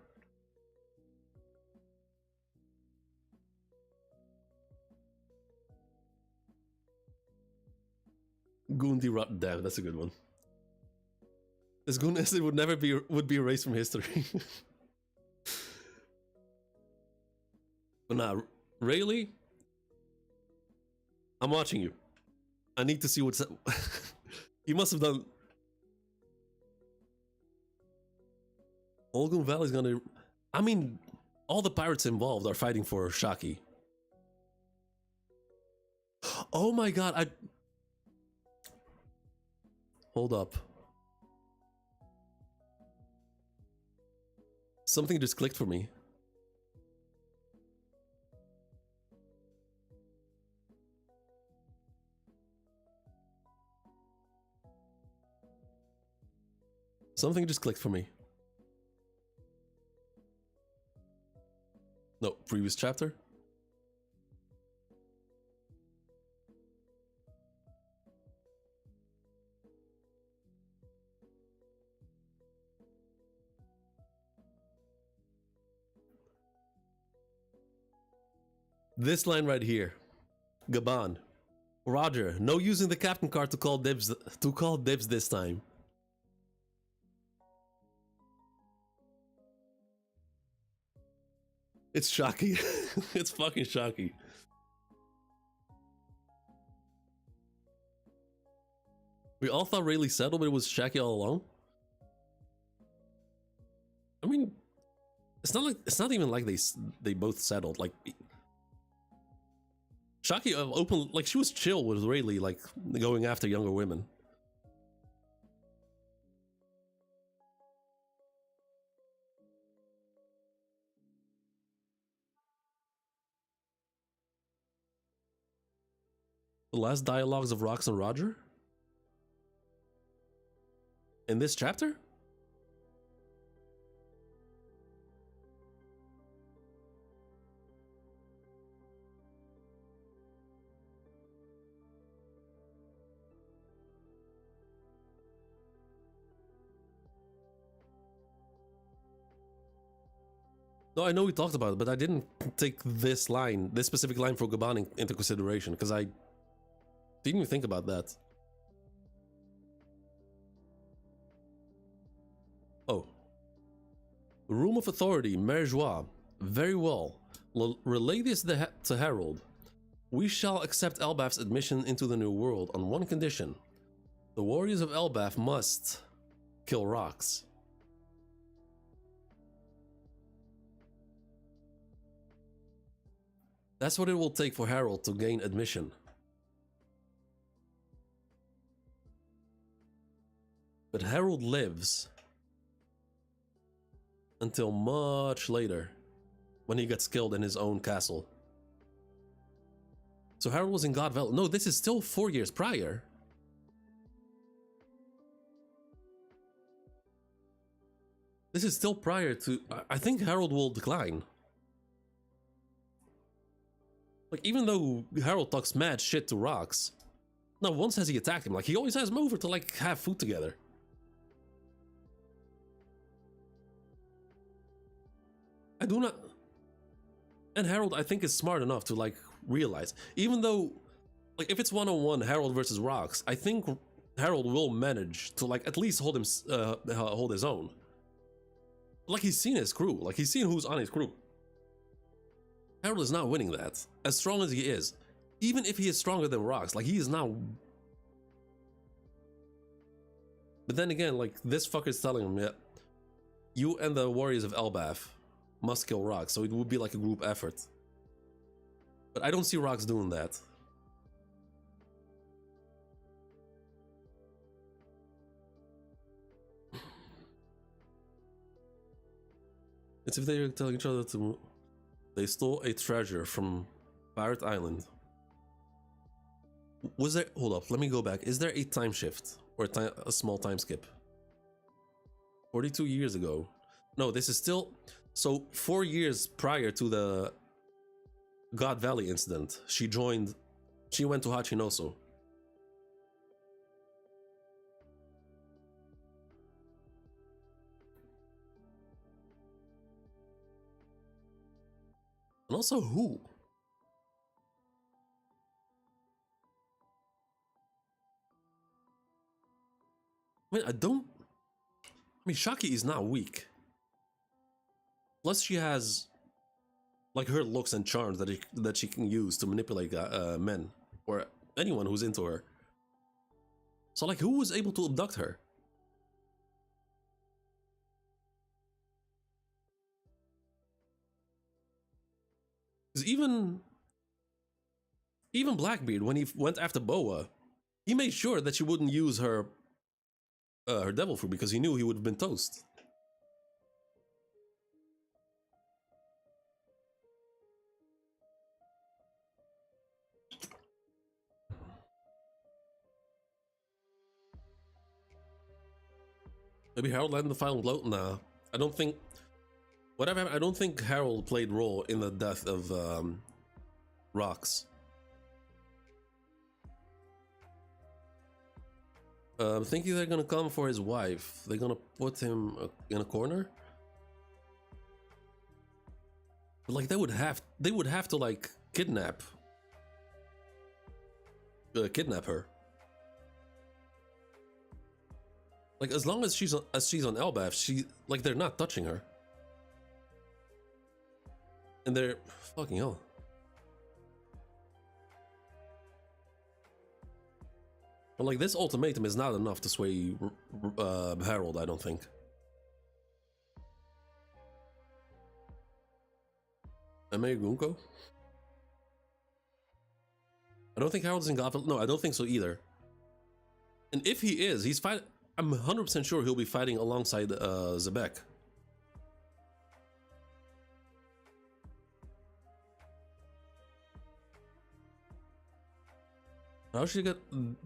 Goon derot. Damn, that's a good one. This goon incident would be erased from history. But nah, Rayleigh, I'm watching you. I need to see what's... You must have done... Goon Valley's gonna... I mean, all the pirates involved are fighting for Shakky. Oh my god, Hold up. Something just clicked for me. Something just clicked for me. No, previous chapter. This line right here. Gabon. Roger, no using the captain card to call dibs this time. It's Shakky. It's fucking Shakky. We all thought Rayleigh settled, but it was Shakky all along. I mean, it's not even like they both settled. Like, Shakky open, like, she was chill with Rayleigh, like, going after younger women. The last dialogues of Rox and Roger? In this chapter? No, I know we talked about it, but I didn't take this specific line for Gabon into consideration, because I didn't even think about that. Oh. The Room of Authority, Mère Joie. Very well. Relay this to Harold. We shall accept Elbaf's admission into the New World on one condition. The warriors of Elbaf must kill Rox. That's what it will take for Harold to gain admission. But Harold lives until much later, when he gets killed in his own castle. So Harold was in God Valley. No, this is still 4 years prior. This is still prior to... I think Harold will decline. Like, even though Harold talks mad shit to Rox, not once has he attacked him. Like, he always has him over to, like, have food together. I do not... And Harold, I think, is smart enough to, like, realize. Even though, like, if it's one-on-one Harold versus Rox, I think Harold will manage to, like, at least hold his own. Like, he's seen his crew. Like, he's seen who's on his crew. Harold is not winning that. As strong as he is. Even if he is stronger than Rocks, like he is not. But then again, like this fucker's telling him, yeah, you and the warriors of Elbaf must kill Rocks, so it would be like a group effort. But I don't see Rocks doing that. It's if they're telling each other to... They stole a treasure from Pirate Island. Was there... Hold up, let me go back. Is there a time shift? Or a small time skip? 42 years ago. No, this is still... So, 4 years prior to the God Valley incident, she joined... She went to Hachinosu. And also, who? I mean, Shakky is not weak. Plus, she has, like, her looks and charms that she can use to manipulate men or anyone who's into her. So, like, who was able to abduct her? Because even Blackbeard, when he went after Boa, he made sure that she wouldn't use her devil fruit because he knew he would have been toast. Maybe Harold landed the final blow? Nah, I don't think. Whatever. I don't think Harold played role in the death of Rocks. Thinking they're gonna come for his wife. They're gonna put him in a corner. But like they would have to like kidnap her. Like as long as she's on elbaf, like they're not touching her. And they're fucking hell. But like this ultimatum is not enough to sway Harold, I don't think. Ame Gunko? I don't think Harold's in Gotham. No, I don't think so either. And if he is, he's fighting. I'm 100% sure he'll be fighting alongside Zebek. How she get?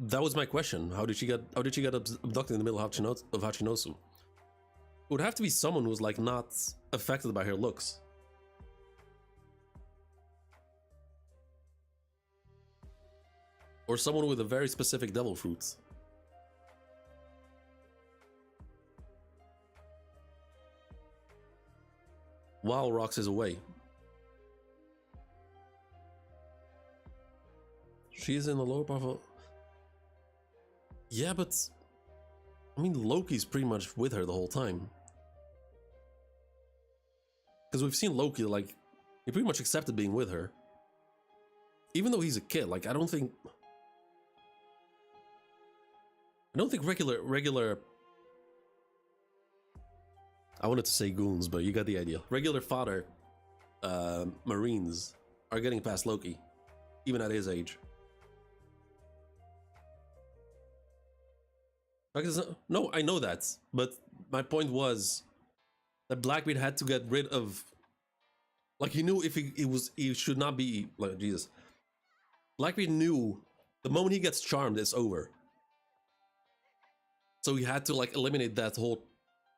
That was my question. How did she get abducted in the middle of Hachinosu? It would have to be someone who's like not affected by her looks. Or someone with a very specific devil fruit. While Rox is away. She's in the lower part of... Yeah, but... I mean, Loki's pretty much with her the whole time. Because we've seen Loki, like... He pretty much accepted being with her. Even though he's a kid, like, I don't think regular... I wanted to say goons, but you got the idea. Regular fodder Marines are getting past Loki. Even at his age. No, I know that, but my point was that Blackbeard had to get rid of, like he knew if he should not be, like Jesus. Blackbeard knew the moment he gets charmed, it's over. So he had to like eliminate that whole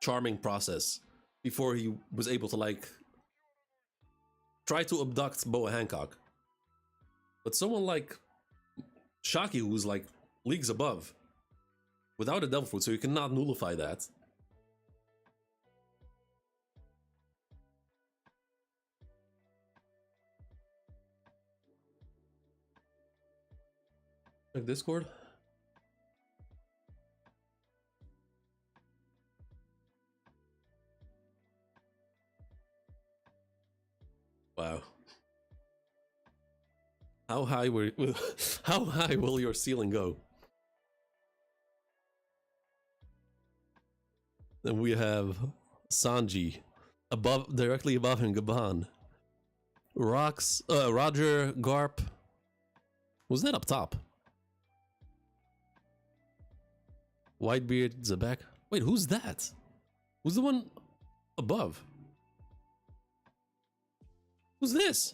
charming process before he was able to like try to abduct Boa Hancock. But someone like Shakky, who's like leagues above, without a devil fruit, so you cannot nullify that. Check Discord. Wow. How high will how high will your ceiling go? Then we have Sanji, above, directly above him, Gaban. Rocks, Roger, Garp. Was that up top? Whitebeard, Zebek. Wait, who's that? Who's the one above? Who's this?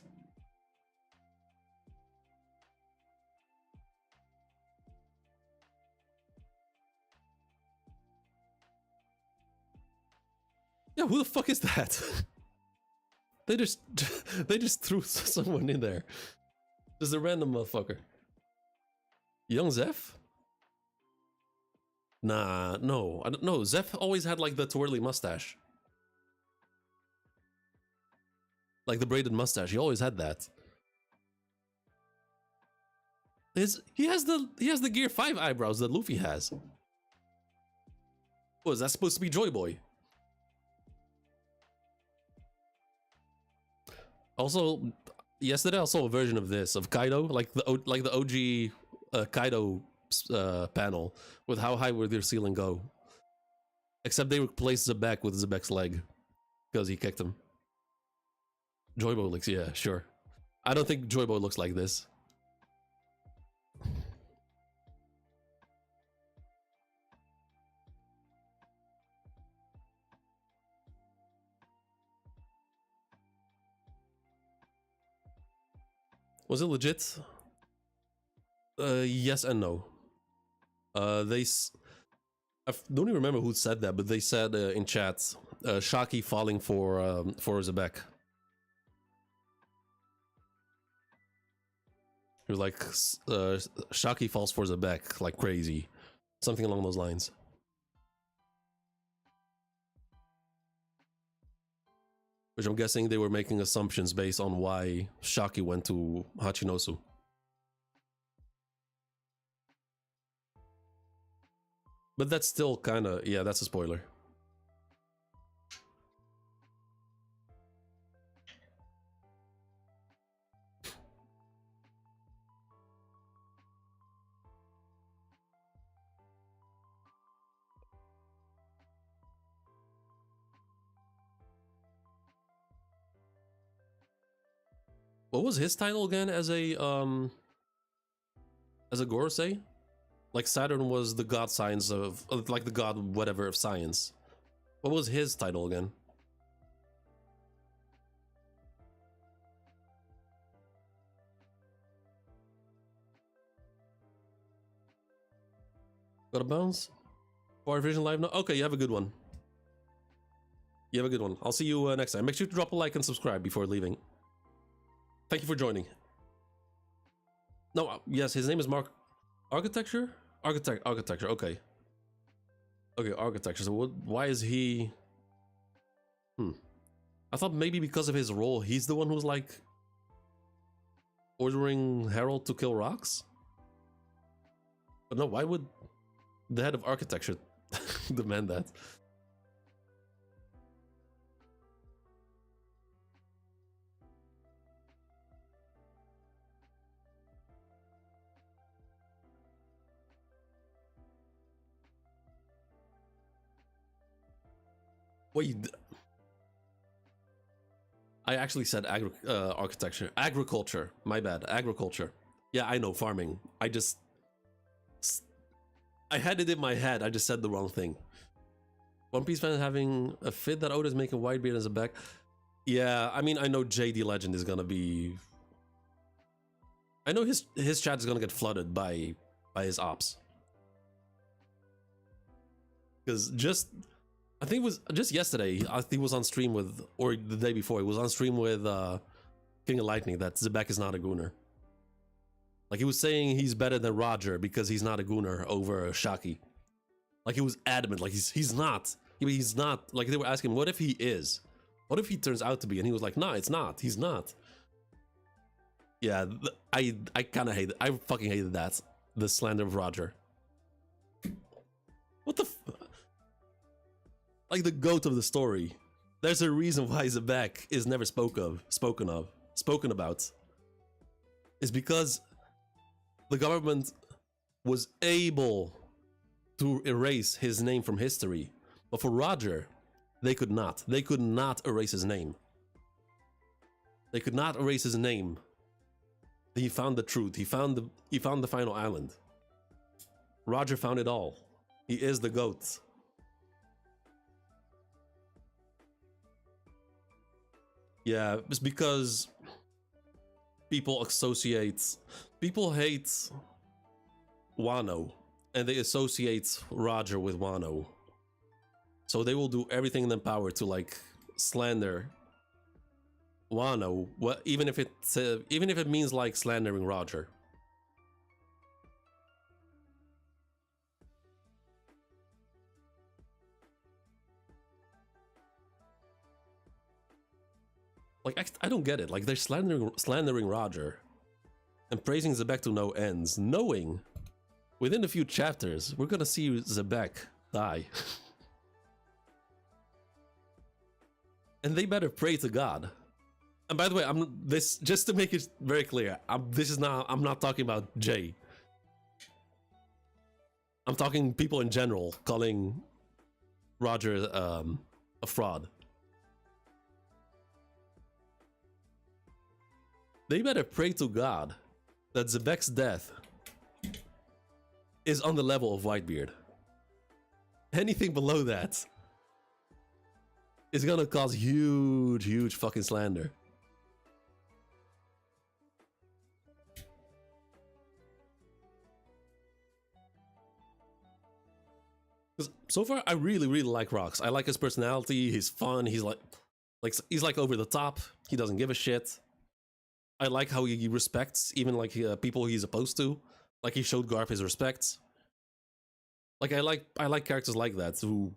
Yeah, who the fuck is that? they just threw someone in there. Just a random motherfucker. Young Zeph? Nah, no, I don't know. Zeph always had like the twirly mustache, like the braided mustache. He always had that. He has the Gear 5 eyebrows that Luffy has. Oh, is that supposed to be Joy Boy? Also, yesterday I saw a version of this of Kaido, like the OG Kaido panel with how high would their ceiling go. Except they replaced Zebek with Zebek's leg because he kicked him. Joybo looks, yeah, sure. I don't think Joybo looks like this. Was it legit? Yes and no. I don't even remember who said that, but they said in chat, Shakky falling for Zebek. He was like, Shakky falls for Zebek like crazy, something along those lines. Which I'm guessing they were making assumptions based on why Shakky went to Hachinosu. But that's still kind of, yeah, that's a spoiler. What was his title again as a Gorosei? Like Saturn was the god science of, like the god whatever of science. What was his title again? Got a bounce? Far Vision Live? No? Okay, you have a good one. You have a good one. I'll see you next time. Make sure to drop a like and subscribe before leaving. Thank you for joining. No, yes, his name is Mark. Architecture? Architecture, okay. Okay, architecture. So why is he... I thought maybe because of his role, he's the one who's like... ordering Harold to kill rocks? But no, why would the head of architecture demand that? Wait, I actually said architecture. Agriculture, my bad, agriculture. Yeah, I know, farming. I had it in my head, I just said the wrong thing. One Piece fan having a fit that Oda's making Whitebeard as a back. Yeah, I mean, I know JD Legend is gonna be... I know his chat is gonna get flooded by his ops. Because I think it was just yesterday, I think he was on stream with, or the day before, he was on stream with King of Lightning that Zebek is not a gooner. Like, he was saying he's better than Roger because he's not a gooner over Shakky. Like, he was adamant, like, he's not. He's not. Like, they were asking him, what if he is? What if he turns out to be? And he was like, nah, it's not. He's not. Yeah, I kind of hate it. I fucking hated that. The slander of Roger. What the like the goat of the story. There's a reason why Zebek is never spoken about. is because the government was able to erase his name from history. But for Roger, they could not. They could not erase his name. They could not erase his name. He found the truth. He found the final island. Roger found it all. He is the GOAT. Yeah, it's because people hate Wano, and they associate Roger with Wano. So they will do everything in their power to like slander Wano, even if it means like slandering Roger. Like I don't get it. Like they're slandering Roger and praising Zebek to no ends, knowing within a few chapters we're gonna see Zebek die. And they better pray to God. And by the way, just to make it very clear, I'm not talking about Jay. I'm talking people in general calling Roger a fraud. They better pray to God that Zebek's death is on the level of Whitebeard. Anything below that is gonna cause huge fucking slander. Because so far, I really like Rox. I like his personality. He's fun. He's like over the top. He doesn't give a shit. I like how he respects even like people he's opposed to. Like he showed Garp his respect. Like I like characters like that who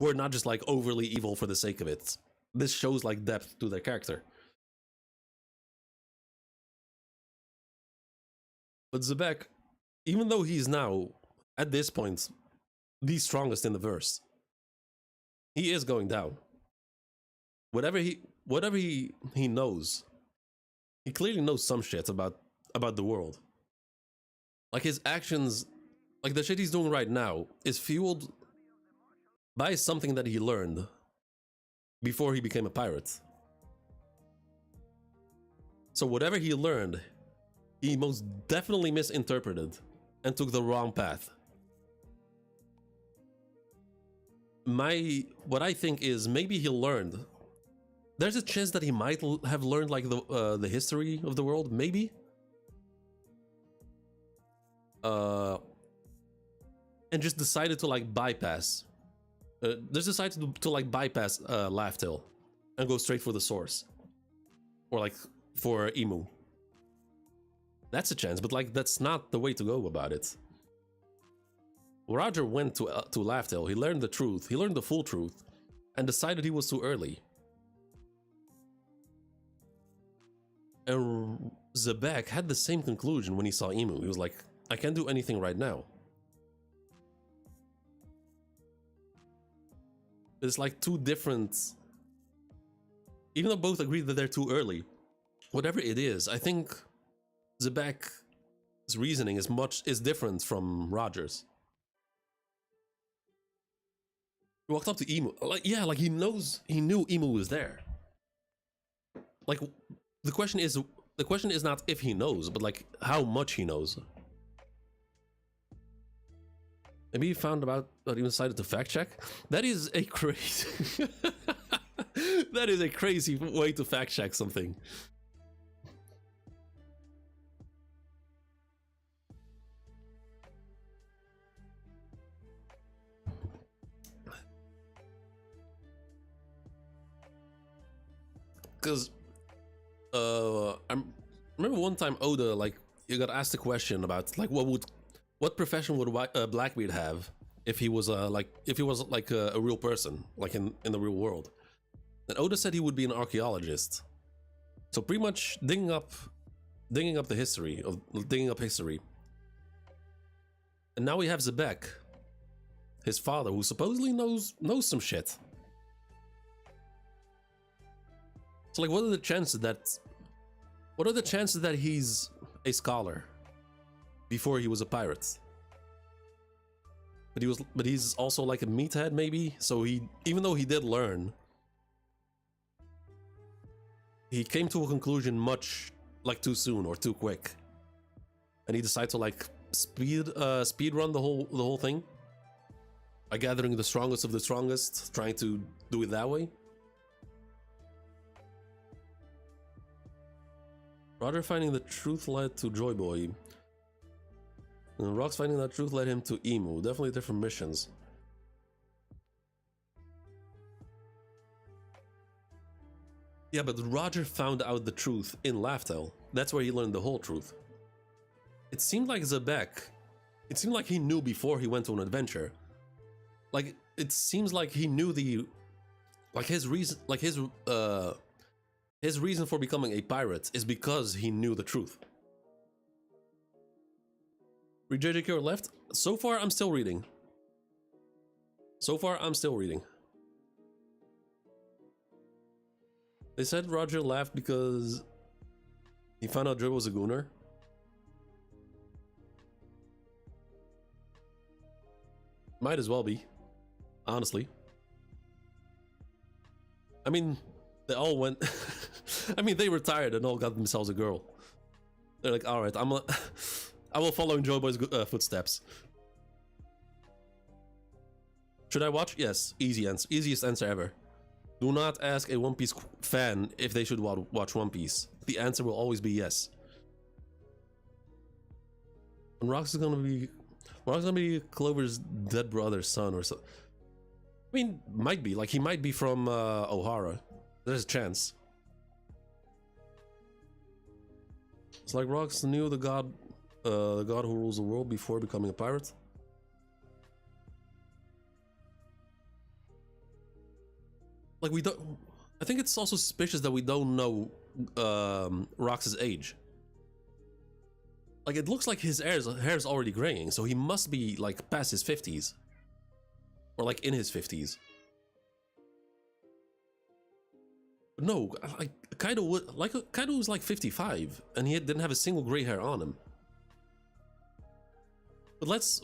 are not just like overly evil for the sake of it. This shows like depth to their character. But Zebek, even though he's now at this point the strongest in the verse, he is going down. Whatever he knows. He clearly knows some shit about the world. Like his actions, like the shit he's doing right now, is fueled by something that he learned before he became a pirate. So whatever he learned, he most definitely misinterpreted and took the wrong path. What I think is maybe he learned. There's a chance that he might have learned like the history of the world, maybe. And just decided to like bypass. Just decided to like bypass Laugh Tale and go straight for the source, or like for Emu. That's a chance, but like that's not the way to go about it. Roger went to Laugh Tale. He learned the truth. He learned the full truth, and decided he was too early. And Zebek had the same conclusion when he saw Emu. He was like, I can't do anything right now. It's like two different... Even though both agree that they're too early, whatever it is, I think Zebek's reasoning is different from Roger's. He walked up to Emu, like he knew Emu was there. Like the question is not if he knows, but like how much he knows. Maybe he found about that he decided to fact check. That is a crazy that is a crazy way to fact check something. Because I remember one time Oda, like, you got asked a question about like what profession would Blackbeard have if he was a real person, like in the real world. And Oda said he would be an archaeologist. So pretty much digging up history. And now we have Zebek, his father, who supposedly knows some shit. So like what are the chances What are the chances that he's a scholar before he was a pirate? But he's also like a meathead maybe. So he, even though he did learn, he came to a conclusion much like too soon or too quick, and he decided to like speed run the whole thing by gathering the strongest of the strongest, trying to do it that way. Roger finding the truth led to Joy Boy. And Rox finding that truth led him to Emu. Definitely different missions. Yeah, but Roger found out the truth in Laughtale. That's where he learned the whole truth. It seemed like Zebek. It seemed like he knew before he went on an adventure. Like, it seems like he knew the... Like, his reason... Like, his reason for becoming a pirate is because he knew the truth. Read JJK or left? So far, I'm still reading. They said Roger laughed because he found out Joy was a gooner. Might as well be, honestly. I mean, they all went... I mean, they retired and all got themselves a girl. They're like, alright, I will follow in Joy Boy's footsteps. Should I watch? Yes, easiest answer ever. Do not ask a One Piece fan if they should watch One Piece. The answer will always be yes. And Rox is gonna be Clover's dead brother's son or so. I mean, might be. Like, he might be from O'Hara. There's a chance. It's like Rox knew the god who rules the world before becoming a pirate. Like, we don't... I think it's also suspicious that we don't know Rox's age. Like, it looks like his hair's already graying, so he must be, like, past his 50s. Or, like, in his 50s. But no, like, Kaido was, like, 55, and he didn't have a single gray hair on him. But let's,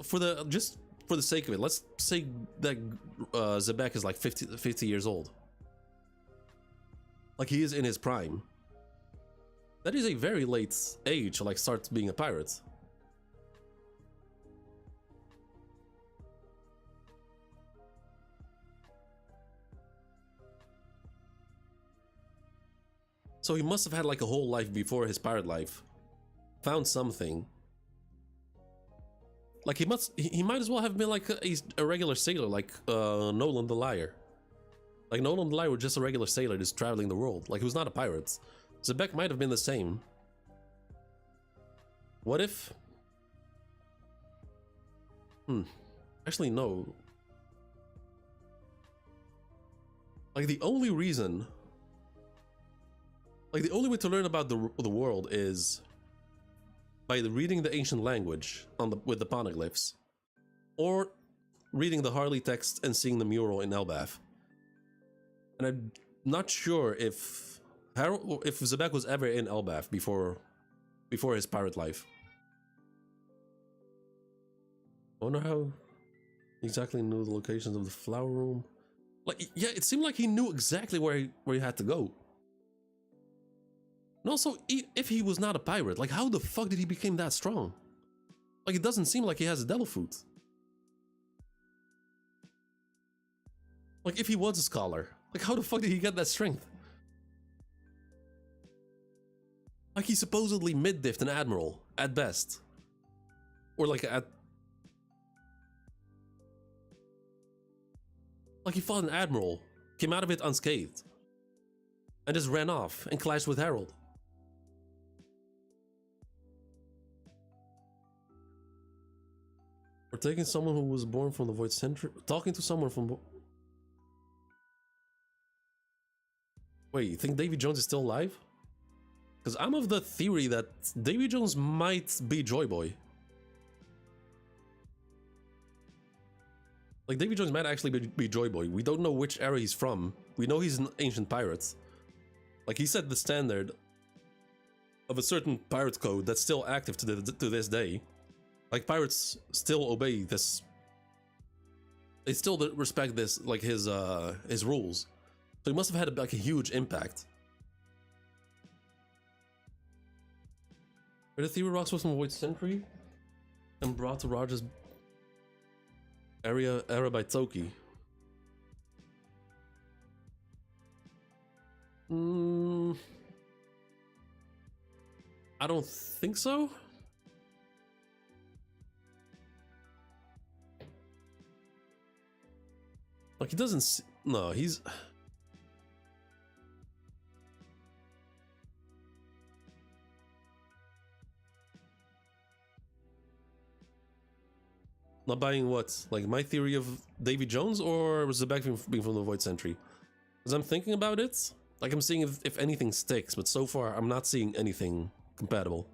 just for the sake of it, let's say that Zebek is, like, 50 years old. Like, he is in his prime. That is a very late age to, like, start being a pirate. So he must have had, like, a whole life before his pirate life. Found something. Like, he might as well have been, like, a regular sailor, like, Nolan the Liar. Like, Nolan the Liar was just a regular sailor just traveling the world. Like, he was not a pirate. Zebek might have been the same. What if... Actually, no. Like, the only reason... Like, the only way to learn about the world is... by reading the ancient language with the poneglyphs. Or reading the Harley text and seeing the mural in Elbaf. And I'm not sure if Zebek was ever in Elbaf before his pirate life. I wonder how he exactly knew the locations of the flower room. Like, yeah, it seemed like he knew exactly where he had to go. And also, if he was not a pirate, like, how the fuck did he become that strong? Like, it doesn't seem like he has a devil fruit. Like, if he was a scholar, like, how the fuck did he get that strength? Like, he's supposedly mid-diffed an admiral, at best. Or, like, Like, he fought an admiral, came out of it unscathed, and just ran off and clashed with Harold. We're taking someone who was born from the Void Century, talking to someone from... Wait, you think Davy Jones is still alive? Because I'm of the theory that Davy Jones might be Joy Boy. Like, Davy Jones might actually be Joy Boy. We don't know which era he's from. We know he's an ancient pirate. Like, he set the standard. of a certain pirate code that's still active to this day. Like, pirates still obey this. They still respect this, like his rules. So he must have had like a huge impact. Are the theory rocks was from Void Century and brought to Roger's era by Toki? I don't think so. Like, he doesn't. No, he's. Not buying what? Like, my theory of Davy Jones, or was it back being from the Void Century? Because I'm thinking about it. Like, I'm seeing if anything sticks, but so far I'm not seeing anything compatible.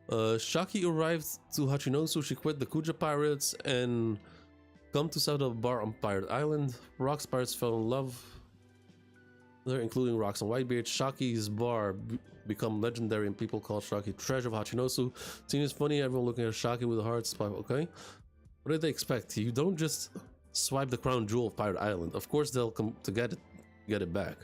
Shakky arrived to Hachinosu, she quit the Kuja pirates and come to set up a bar on Pirate Island. Rocks pirates fell in love there, including Rocks and Whitebeard. Shakky's bar become legendary and people call Shakky treasure of Hachinosu. Seems funny, everyone looking at Shakky with a heart swipe. Okay, what did they expect? You don't just swipe the crown jewel of Pirate Island. Of course they'll come to get it back.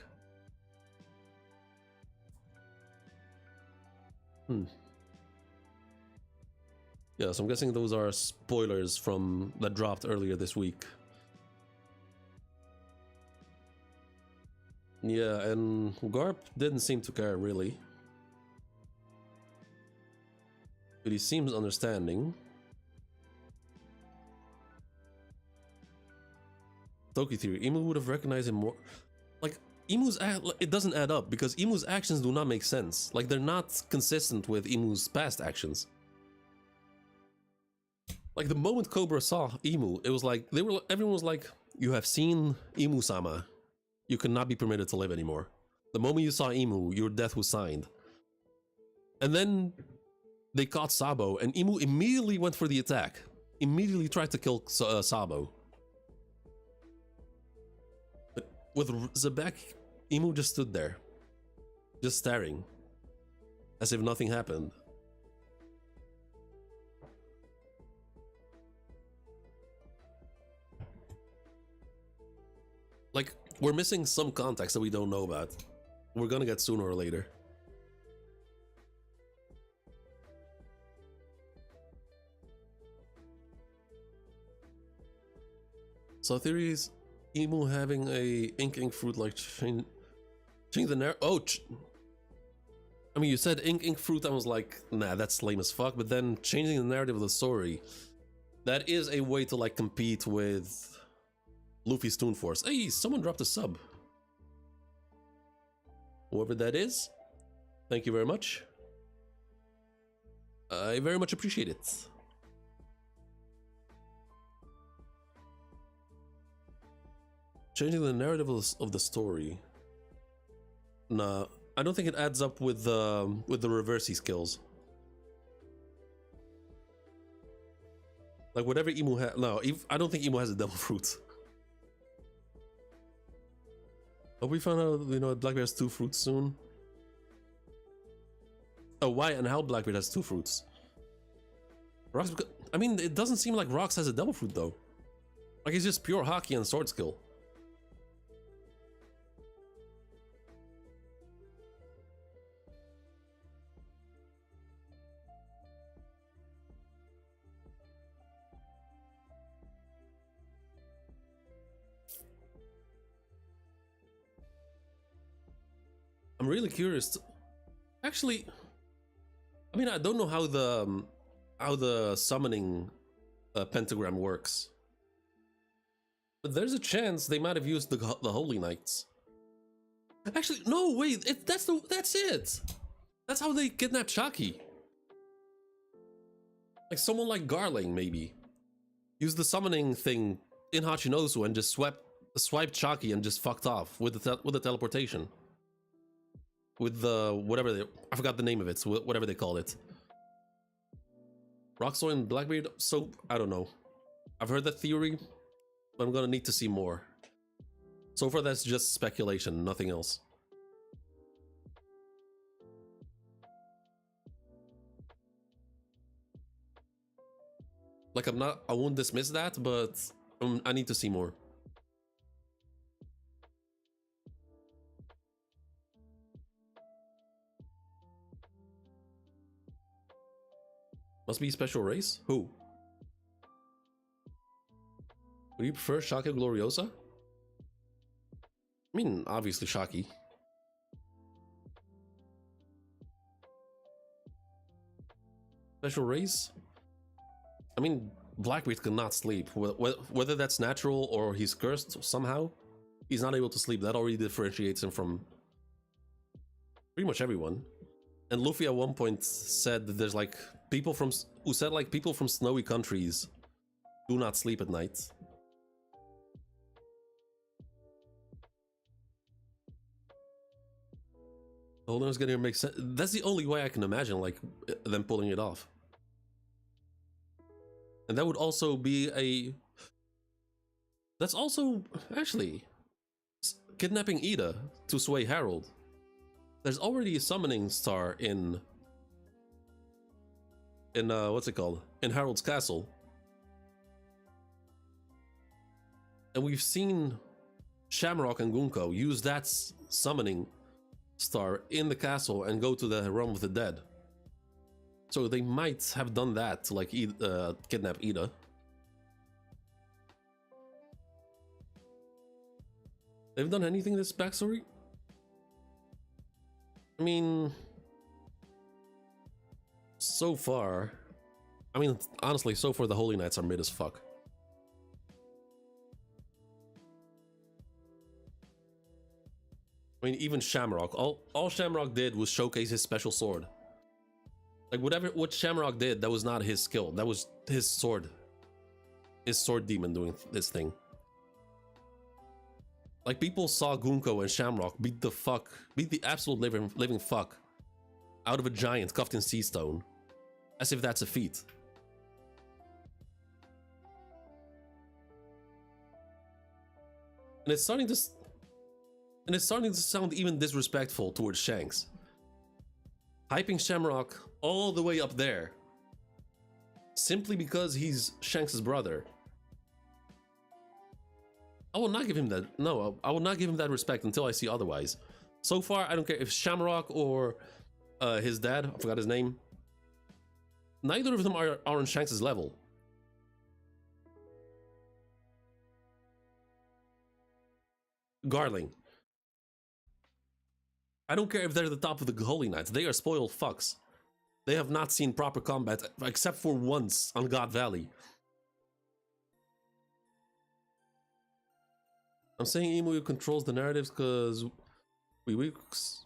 Yeah, so I'm guessing those are spoilers from that dropped earlier this week. Yeah, and Garp didn't seem to care really. But he seems understanding. Toki theory. Emu would have recognized him more. Like, it doesn't add up because Emu's actions do not make sense. Like, they're not consistent with Emu's past actions. Like, the moment Cobra saw Emu, it was like, everyone was like, you have seen Emu-sama. You cannot be permitted to live anymore. The moment you saw Emu, your death was signed. And then they caught Sabo, and Emu immediately went for the attack. Immediately tried to kill Sabo. But with Zebek, Emu just stood there. Just staring. As if nothing happened. Like, we're missing some context that we don't know about. We're gonna get sooner or later. So theories, Emu having a ink fruit like change the narrative. Oh, I mean, you said ink fruit. I was like, nah, that's lame as fuck. But then changing the narrative of the story, that is a way to like compete with Luffy's Toon Force. Hey, someone dropped a sub. Whoever that is, thank you very much. I very much appreciate it. Changing the narrative of the story. Nah, I don't think it adds up with the reversey skills. Like whatever Emu has. No, I don't think Emu has a devil fruit. Hope we found out, you know, Blackbeard has 2 fruits soon. Oh, why and how Blackbeard has 2 fruits? Rocks, I mean, it doesn't seem like Rocks has a devil fruit though. Like, it's just pure hockey and sword skill. I'm really curious. Actually, I mean, I don't know how the summoning pentagram works, but there's a chance they might have used the Holy Knights. Actually, no, wait, that's it. That's how they kidnapped Shakky. Like someone like Garling maybe used the summoning thing in Hachinosu and just swiped Shakky and just fucked off with the teleportation. With the whatever I forgot the name of it, so whatever they called it. Rocksoy and Blackbeard soap? I don't know. I've heard that theory, but I'm gonna need to see more. So far, that's just speculation, nothing else. Like, I won't dismiss that, but I need to see more. Must be special race? Who? Would you prefer Shakky Gloriosa? I mean, obviously Shakky. Special race? I mean, Blackbeard cannot sleep. Whether that's natural or he's cursed somehow, he's not able to sleep. That already differentiates him from pretty much everyone. And Luffy at one point said that there's like people from people from snowy countries do not sleep at night. The whole thing's gonna make sense. That's the only way I can imagine, like, them pulling it off. And that would also be a... That's also, actually, kidnapping Ida to sway Harold. There's already a summoning star in what's it called? In Harold's castle. And we've seen Shamrock and Gunko use that summoning star in the castle and go to the realm of the dead. So they might have done that to like kidnap Ida. They've done anything in this backstory? I mean, so far, I mean, honestly, so far the Holy Knights are mid as fuck. I mean, even Shamrock, all Shamrock did was showcase his special sword. Like, what Shamrock did, that was not his skill, that was his sword demon doing this thing. Like, people saw Gunko and Shamrock beat the absolute living fuck out of a giant cuffed in sea stone, as if that's a feat. And it's starting to sound even disrespectful towards Shanks. Hyping Shamrock all the way up there, simply because he's Shanks' brother. I will not give him that. No, I will not give him that respect until I see otherwise. So far, I don't care if Shamrock or his dad, I forgot his name. Neither of them are on Shanks' level. Garling. I don't care if they're the top of the Holy Knights. They are spoiled fucks. They have not seen proper combat except for once on God Valley. I'm saying Emu controls the narratives because weeks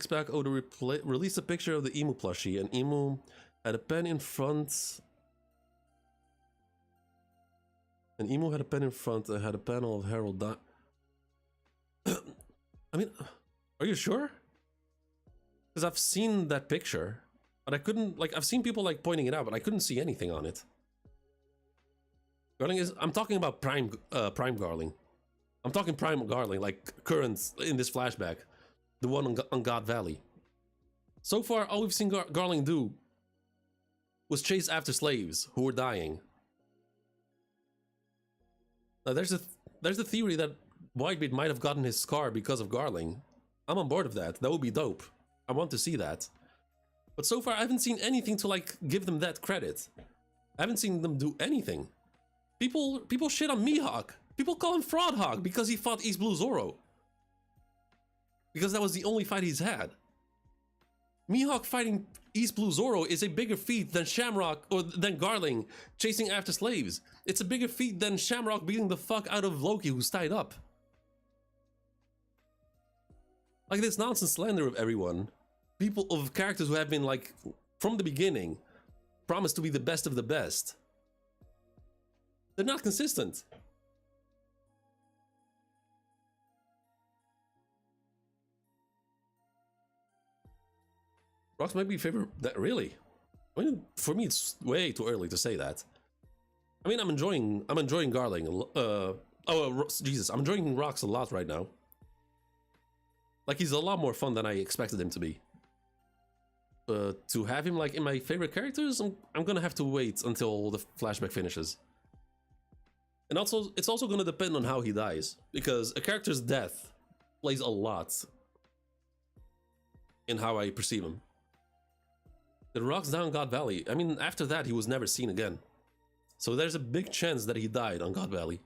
back Oda released a picture of the Emu plushie, and Emu had a pen in front. And Emu had a pen in front and had a panel of Harold. I mean, are you sure? Because I've seen that picture, but I couldn't, like, I've seen people like pointing it out, but I couldn't see anything on it. Garling is, I'm talking about prime Garling. I'm talking prime Garling, like current in this flashback, the one on God Valley. So far, all we've seen Garling do was chase after slaves who were dying. Now there's a theory that Whitebeard might have gotten his scar because of Garling. I'm on board of that. That would be dope. I want to see that. But so far, I haven't seen anything to like give them that credit. I haven't seen them do anything. People shit on Mihawk. People call him Fraudhawk because he fought East Blue Zoro. Because that was the only fight he's had. Mihawk fighting East Blue Zoro is a bigger feat than Shamrock or than Garling chasing after slaves. It's a bigger feat than Shamrock beating the fuck out of Loki who's tied up. Like this nonsense slander of everyone. People of characters who have been like, from the beginning, promised to be the best of the best. They're not consistent. Rocks might be favorite. That really? I mean, for me, it's way too early to say that. I mean, I'm enjoying Garling. Jesus, I'm enjoying Rocks a lot right now. Like, he's a lot more fun than I expected him to be. To have him like in my favorite characters, I'm gonna have to wait until the flashback finishes. And also, it's also gonna depend on how he dies, because a character's death plays a lot in how I perceive him. The Rocks down God Valley. I mean, after that, he was never seen again. So there's a big chance that he died on God Valley.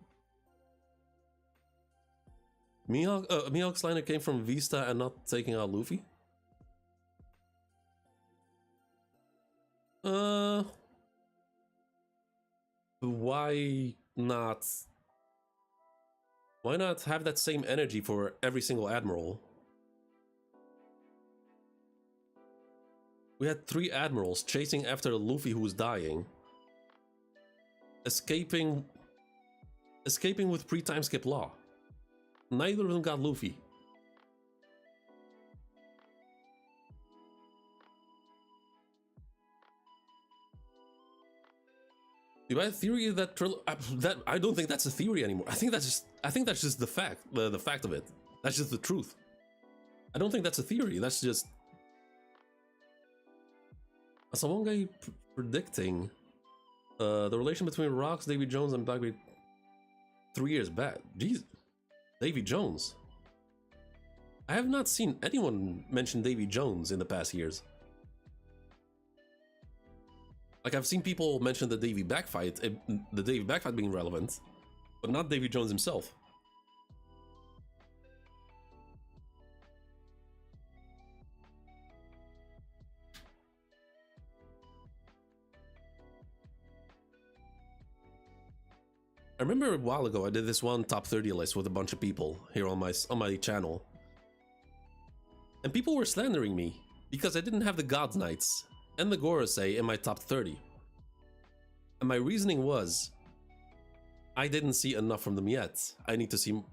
Mihawk's liner came from Vista and not taking out Luffy? Why not? Why not have that same energy for every single admiral? We had 3 admirals chasing after Luffy who was dying. Escaping with pre-time skip law. Neither of them got Luffy. You have a theory that I don't think that's a theory anymore. I think that's just the fact, the fact of it. That's just the truth. I don't think that's a theory. That's just someone guy predicting the relation between Rocks, Davy Jones, and Blackbeard 3 years back. Jeez, Davy Jones. I have not seen anyone mention Davy Jones in the past years. Like, I've seen people mention the Davy backfight, being relevant, but not Davy Jones himself. I remember a while ago I did this one top 30 list with a bunch of people here on my channel. And people were slandering me because I didn't have the God's Knights and the Gorosei in my top 30. And my reasoning was, I didn't see enough from them yet. I need to see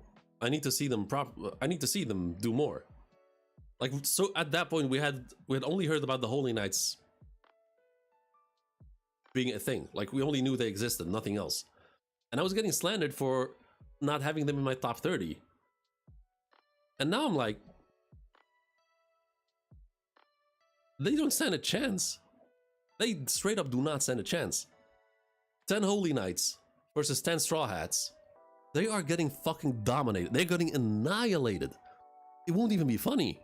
them do more. Like, so at that point we had only heard about the Holy Knights being a thing. Like, we only knew they existed, nothing else. And I was getting slandered for not having them in my top 30. And now I'm like, they don't stand a chance. They straight up do not stand a chance. 10 Holy Knights versus 10 Straw Hats. They are getting fucking dominated. They're getting annihilated. It won't even be funny.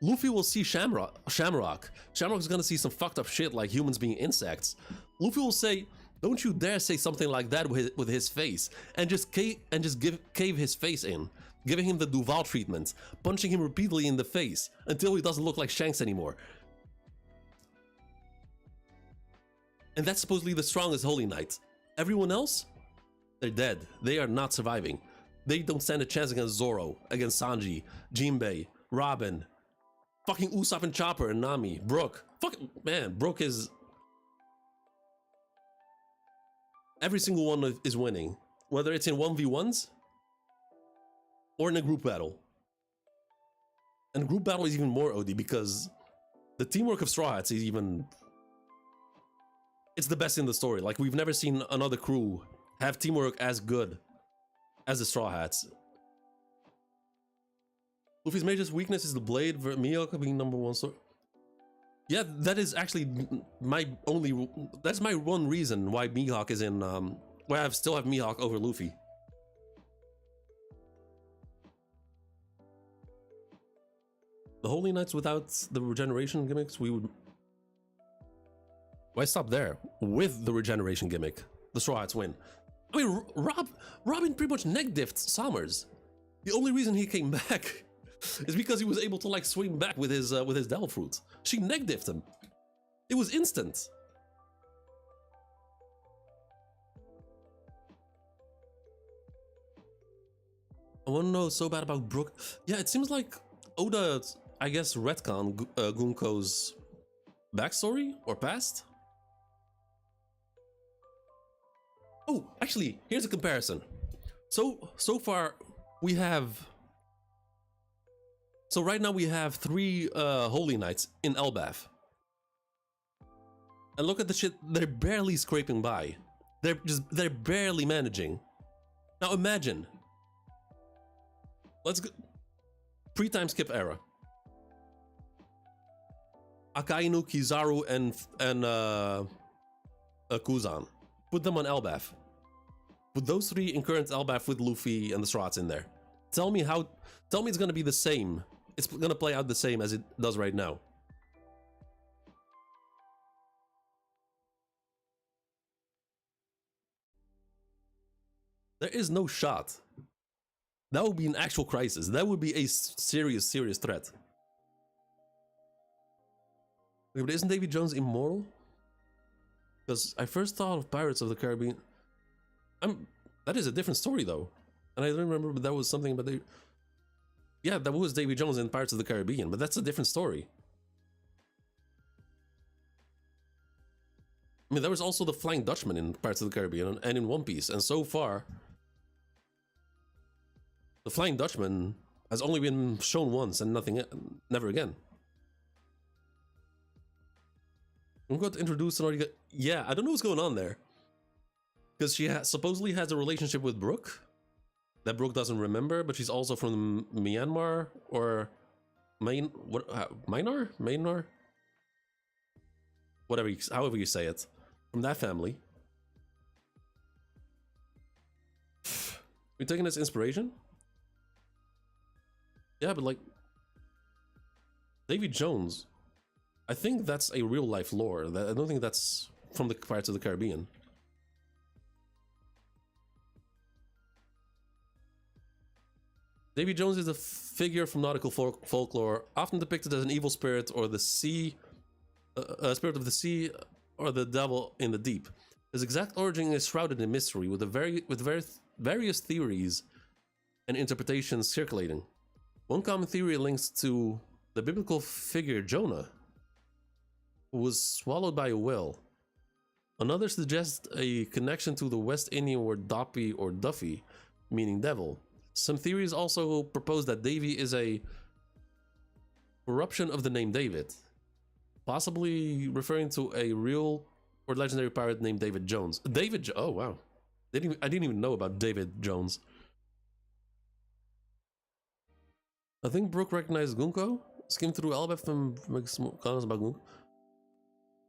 Luffy will see Shamrock. Shamrock's gonna see some fucked up shit like humans being insects. Luffy will say, "Don't you dare say something like that with his face," and just cave his face in, giving him the Duval treatment, punching him repeatedly in the face until he doesn't look like Shanks anymore. And that's supposedly the strongest Holy Knight. Everyone else, they're dead. They are not surviving. They don't stand a chance against Zoro, against Sanji, Jinbei, Robin, fucking Usopp and Chopper and Nami, Brook. Fucking man, Brook is. Every single one is winning, whether it's in 1v1s or in a group battle. And group battle is even more OD because the teamwork of Straw Hats is even. It's the best in the story. Like, we've never seen another crew have teamwork as good as the Straw Hats. Luffy's major weakness is the blade, Mihawk being #1 sword. Yeah, that is actually that's my one reason why Mihawk is in, why I still have Mihawk over Luffy. The Holy Knights without the regeneration gimmicks, we would. Why stop there? With the regeneration gimmick, the Straw Hats win. I mean, Robin pretty much neck diffed Summers. The only reason he came back is because he was able to like swing back with his Devil Fruit. She neck diffed him. It was instant. I want to know so bad about Brook. Yeah, it seems like Oda, I guess, retcon Gunko's backstory or past. Oh, actually, here's a comparison. So far we have. So right now we have 3 Holy Knights in elbaf. And look at the shit, they're barely scraping by. They're barely managing. Now imagine. Let's go. Pre-time skip era. Akainu, Kizaru, and Kuzan. Put them on elbaf. Put those three in current elbaf with Luffy and the Strats in there. Tell me it's gonna be the same. It's gonna play out the same as it does right now. There is no shot. That would be an actual crisis. That would be a serious threat. Wait, but isn't Davy Jones immortal? Because I first thought of Pirates of the Caribbean. That is a different story though. And I don't remember, but that was something about the... Yeah, that was Davy Jones in Pirates of the Caribbean, but that's a different story. I mean, there was also the Flying Dutchman in Pirates of the Caribbean and in One Piece, and so far, the Flying Dutchman has only been shown once and never again. I'm going to introduce Sonori. Yeah, I don't know what's going on there. Because she supposedly has a relationship with Brooke that Brooke doesn't remember, but she's also from Myanmar or Myanmar? Whatever, however you say it. From that family. We're taking this inspiration? Yeah, but like Davy Jones, I think that's a real life lore. I don't think that's from the Pirates of the Caribbean. Davy Jones is a figure from nautical folklore, often depicted as an evil spirit or the sea, spirit of the sea, or the devil in the deep. His exact origin is shrouded in mystery, with various theories and interpretations circulating. One common theory links to the biblical figure Jonah, who was swallowed by a whale. Another suggests a connection to the West Indian word Doppy or Duffy, meaning devil. Some theories also propose that Davy is a corruption of the name David, possibly referring to a real or legendary pirate named David Jones. Oh wow, I didn't even know about David Jones. I think Brooke recognized Gunko, skimmed through elbaf and makes comments about Gunko.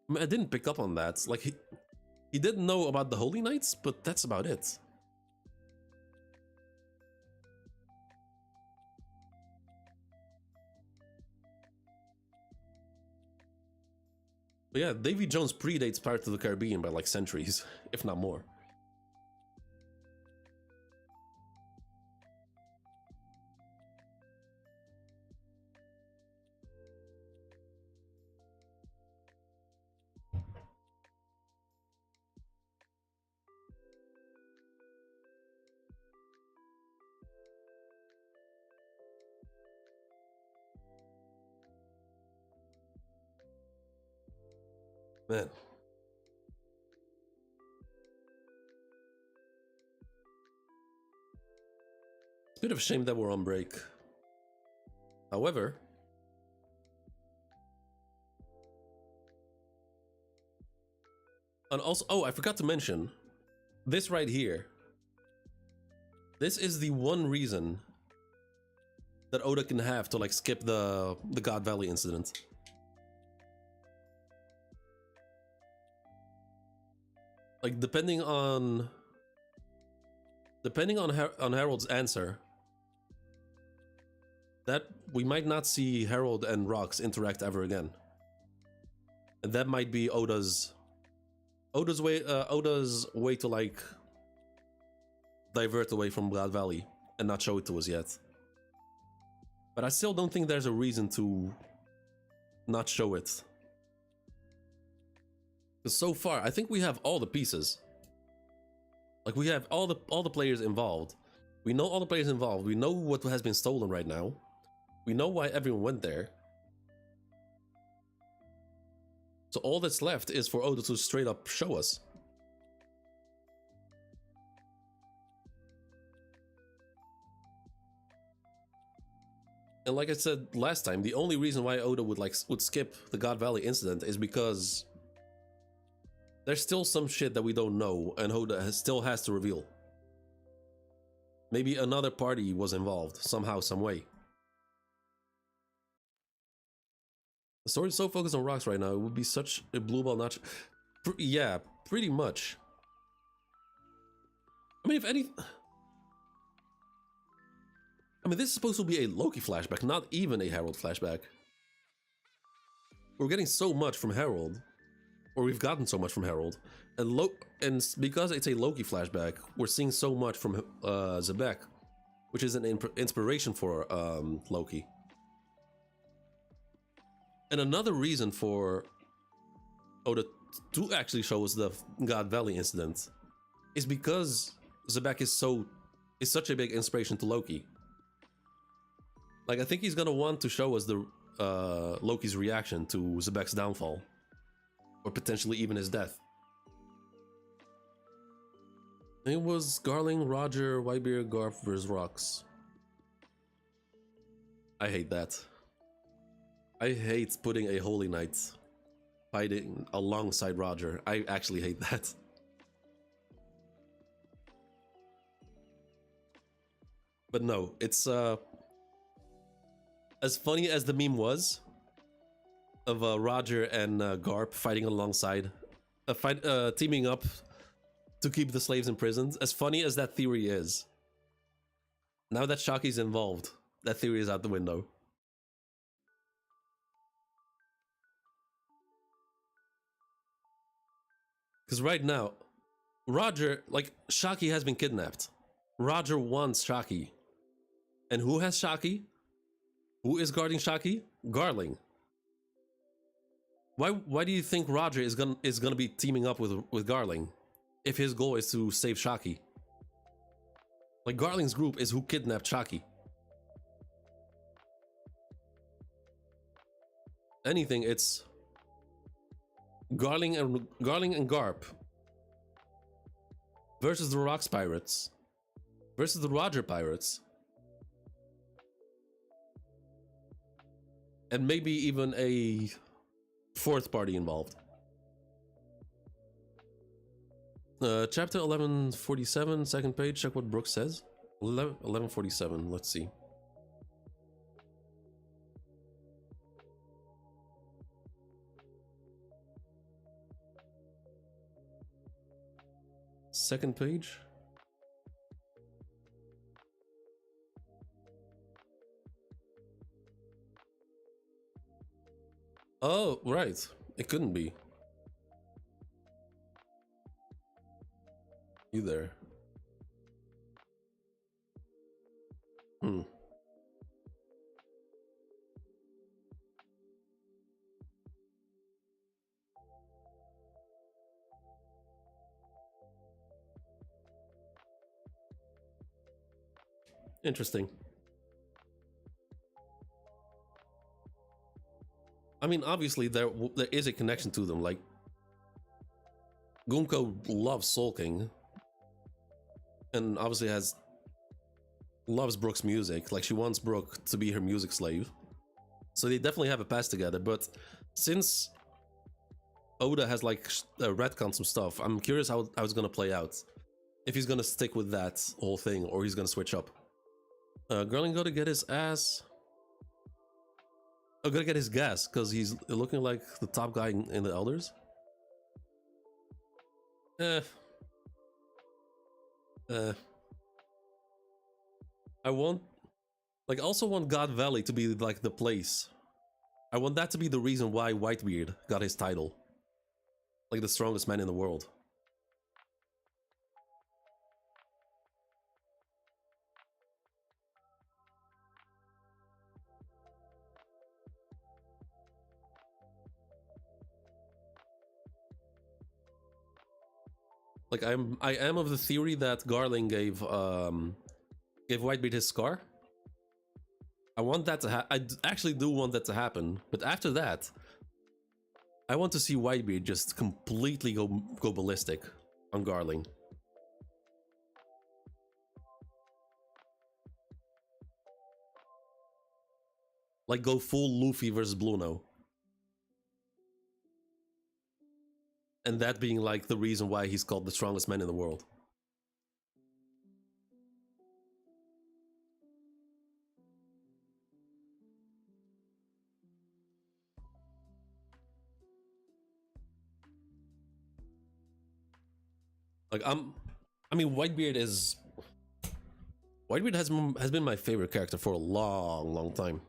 I mean, I didn't pick up on that. Like he didn't know about the Holy Knights, but that's about it. But yeah, Davy Jones predates Pirates of the Caribbean by like centuries, if not more. Man. It's a bit of a shame that we're on break. However, and also, oh, I forgot to mention this right here. This is the one reason that Oda can have to like skip the God Valley incident. Like depending on Harold's answer, that we might not see Harold and Rox interact ever again, and that might be Oda's way to like divert away from God Valley and not show it to us yet. But I still don't think there's a reason to not show it. Because so far, I think we have all the pieces. Like we have all the players involved. We know all the players involved. We know what has been stolen right now. We know why everyone went there. So all that's left is for Oda to straight up show us. And like I said last time, the only reason why Oda would skip the God Valley incident is because There's still some shit that we don't know, and Hoda still has to reveal. Maybe another party was involved, somehow, some way. The story's so focused on rocks right now, it would be such a blue ball notch. Yeah, pretty much. I mean, if any... I mean, this is supposed to be a Loki flashback, not even a Herald flashback. We're getting so much from Herald. Or we've gotten so much from Herald. And because it's a Loki flashback, we're seeing so much from Zebek, which is an inspiration for Loki. And another reason for Oda to actually show us the God Valley incident is because Zebek is such a big inspiration to Loki. Like, I think he's gonna want to show us the Loki's reaction to Zebek's downfall. Or potentially even his death. It was Garling, Roger, Whitebeard, Garp vs. Rocks. I hate that. I hate putting a Holy Knight fighting alongside Roger. I actually hate that. But no, it's as funny as the meme was of Roger and Garp fighting alongside, teaming up to keep the slaves imprisoned. As funny as that theory is, now that Shakky's involved, that theory is out the window. Because right now, Roger, like, Shakky has been kidnapped. Roger wants Shakky. And who has Shakky? Who is guarding Shakky? Garling. Why do you think Roger is gonna be teaming up with Garling if his goal is to save Shakky? Like, Garling's group is who kidnapped Shakky. Anything, it's Garling and Garp versus the Rocks Pirates versus the Roger Pirates. And maybe even a fourth party involved. Chapter 1147, second page. Check what Brooks says. 1147. Let's see. Second page. Oh, right. It couldn't be. You there. Interesting. I mean, obviously there is a connection to them. Like, Gunko loves sulking, and obviously loves Brooke's music. Like, she wants Brooke to be her music slave, so they definitely have a past together. But since Oda has like retconned some stuff, I'm curious how it's gonna play out. If he's gonna stick with that whole thing, or he's gonna switch up. Garling gotta get his ass. Oh, gotta get his gas, because he's looking like the top guy in the Elders. I want... Like, I also want God Valley to be, like, the place. I want that to be the reason why Whitebeard got his title. Like, the strongest man in the world. Like, I am of the theory that Garling gave Whitebeard his scar. I want that to I actually do want that to happen, but after that, I want to see Whitebeard just completely go ballistic on Garling. Like, go full Luffy versus Bluno. and that being like the reason why he's called the strongest man in the world. Like I mean, Whitebeard has been my favorite character for a long time.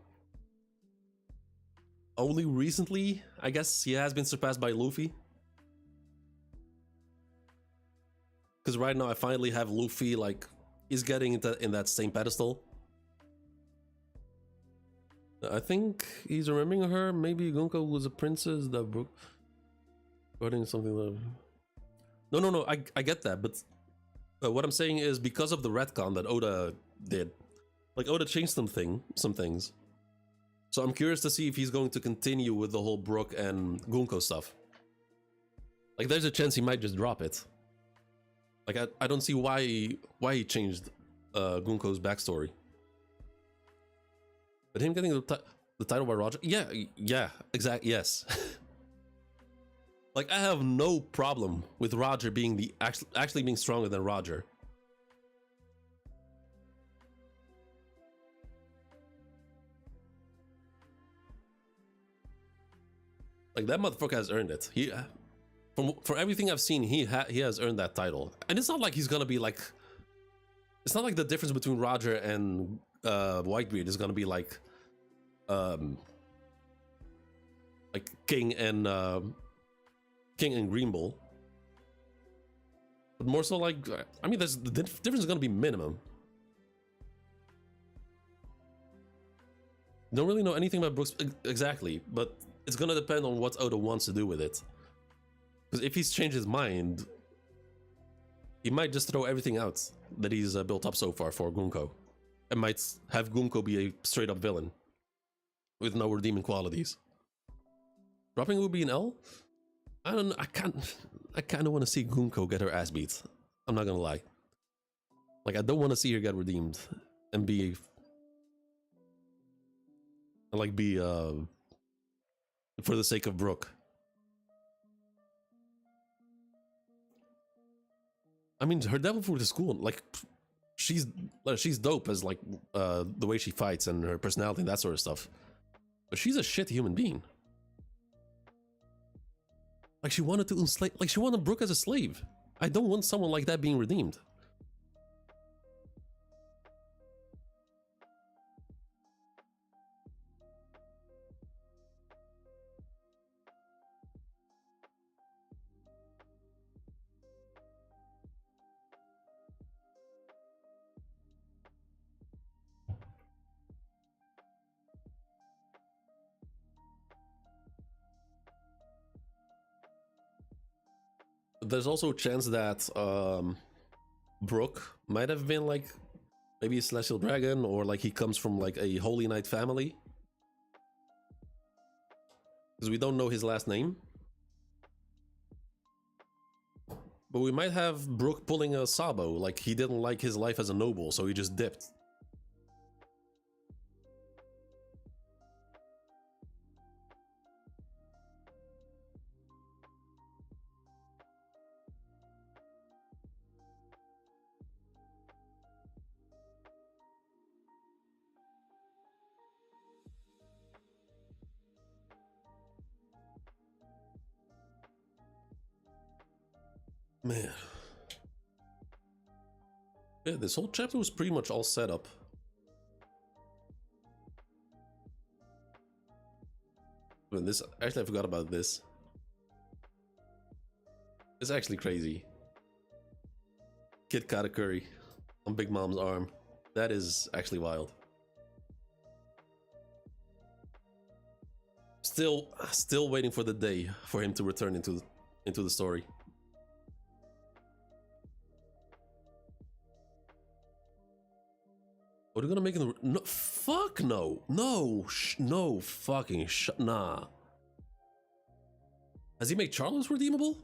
Only recently, I guess, he has been surpassed by Luffy. Because right now I finally have Luffy, like, he's getting in that same pedestal. I think he's remembering her. Maybe Gunko was a princess that broke. Regarding something like. No. I get that, but what I'm saying is because of the retcon that Oda did, like Oda changed some things. So I'm curious to see if he's going to continue with the whole Brook and Gunko stuff. Like, there's a chance he might just drop it. Like, I don't see why he changed Gunko's backstory. But him getting the title by Roger, yeah, exactly, yes. Like, I have no problem with Roger being actually being stronger than Roger. Like, that motherfucker has earned it. He, from everything I've seen, he has earned that title. And it's not like he's gonna be like, it's not like the difference between Roger and Whitebeard is gonna be like King and Green Bull. But more so like, I mean, the difference is gonna be minimum. Don't really know anything about Brooks exactly, but it's gonna depend on what Oda wants to do with it. Because if he's changed his mind, he might just throw everything out that he's built up so far for Gunko, and might have Gunko be a straight up villain with no redeeming qualities. Dropping would be an L? I don't know. I kind of want to see Gunko get her ass beat. I'm not gonna lie. Like, I don't want to see her get redeemed and be for the sake of Brook. I mean, her devil fruit is cool. Like, she's dope as like the way she fights and her personality and that sort of stuff. But she's a shit human being. Like, she wanted to enslave, like, she wanted Brook as a slave. I don't want someone like that being redeemed. There's also a chance that Brook might have been like maybe a celestial dragon, or like he comes from like a holy knight family, because we don't know his last name. But we might have Brook pulling a Sabo, like he didn't like his life as a noble, so he just dipped. Man. Yeah, this whole chapter was pretty much all set up. I mean, this, actually I forgot about this. It's actually crazy. Kid Katakuri on Big Mom's arm. That is actually wild. Still waiting for the day for him to return into the story. What are we gonna make in the... No, fuck no. No, no fucking nah. Has he made Charlos redeemable?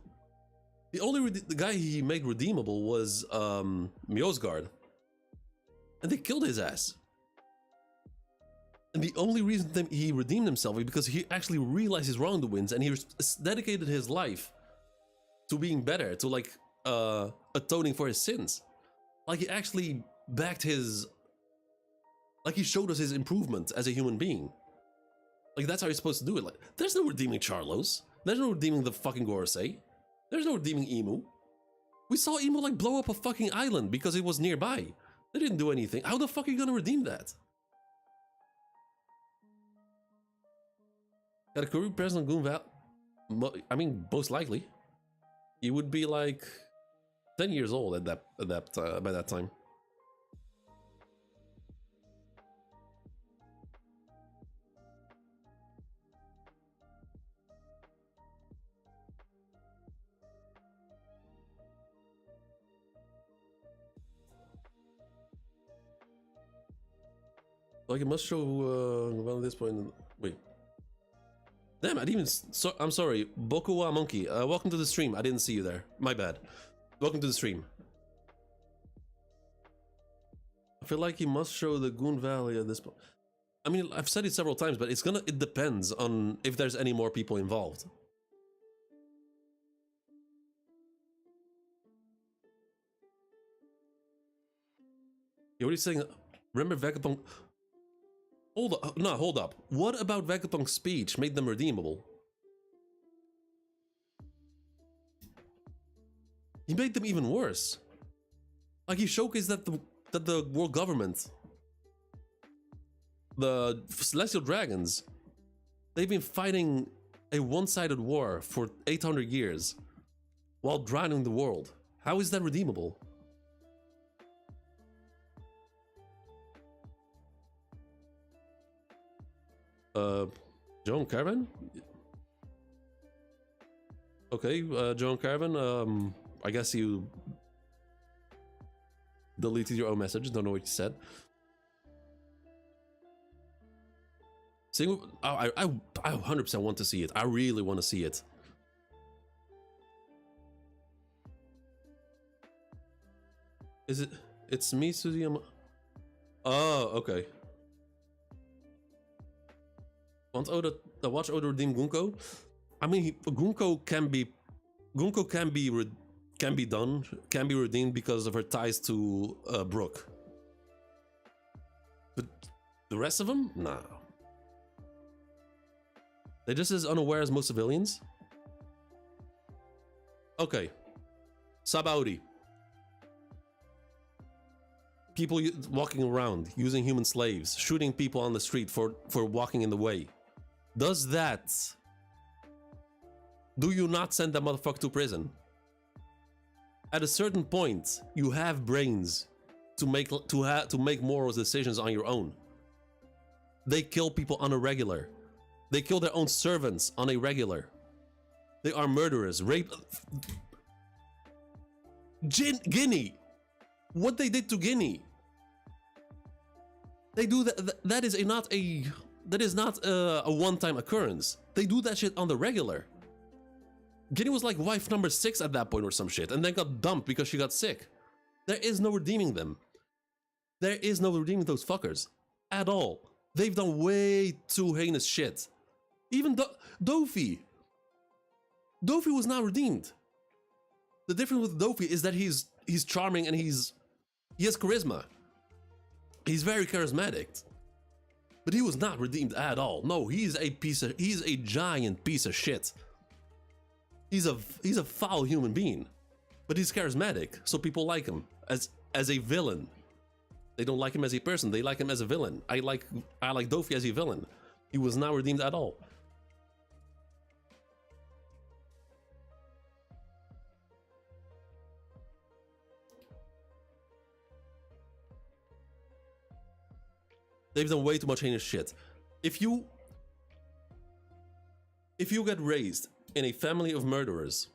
The only the guy he made redeemable was Mjosgard. And they killed his ass. And the only reason that he redeemed himself is because he actually realized his wrongdoings and he dedicated his life to being better, to like atoning for his sins. Like he actually backed his, like he showed us his improvement as a human being. Like that's how you're supposed to do it. Like there's no redeeming Charlos. There's no redeeming the fucking Gorosei. There's no redeeming Emu. We saw Emu like blow up a fucking island because it was nearby. They didn't do anything. How the fuck are you gonna redeem that? Got a career present on Goon Val. I mean, most likely. You would be like 10 years old at by that time. Like it must show well at this point. Wait. Damn, I didn't even. I'm sorry, Bokuwa Monkey. Welcome to the stream. I didn't see you there. My bad. Welcome to the stream. I feel like he must show the Goon Valley at this point. I mean, I've said it several times, but it depends on if there's any more people involved. You're already saying, remember Vegapunk? Hold up. What about Vegapunk's speech made them redeemable? He made them even worse. Like he showcased that the world government, the celestial dragons, they've been fighting a one-sided war for 800 years while drowning the world. How is that redeemable? Joan Caravan? Okay, Joan Caravan, I guess you deleted your own message, don't know what you said. I 100% want to see it. I really want to see it. Is it? It's me, Suziyama. Oh, okay. Want Oda watch Oda redeem Gunko? I mean, Gunko can be redeemed because of her ties to Brooke. But the rest of them, nah. They're just as unaware as most civilians. Okay, Sabaudi. People walking around using human slaves, shooting people on the street for walking in the way. Does that? Do you not send that motherfucker to prison? At a certain point, you have brains to make moral decisions on your own. They kill people on a regular. They kill their own servants on a regular. They are murderers, rape. Guinea. What they did to Guinea. They do that. That is not a one-time occurrence. They do that shit on the regular. Guinea was like wife number 6 at that point or some shit, and then got dumped because she got sick. There is no redeeming them. There is no redeeming those fuckers at all. They've done way too heinous shit. Even Dofi. Dofi was not redeemed. The difference with Dofi is that he's charming and he has charisma. He's very charismatic. But he was not redeemed at all. No, he's a giant piece of shit. He's a foul human being. But he's charismatic, so people like him as a villain. They don't like him as a person, they like him as a villain. I like Dofi as a villain. He was not redeemed at all. They've done way too much heinous shit. If you get raised in a family of murderers,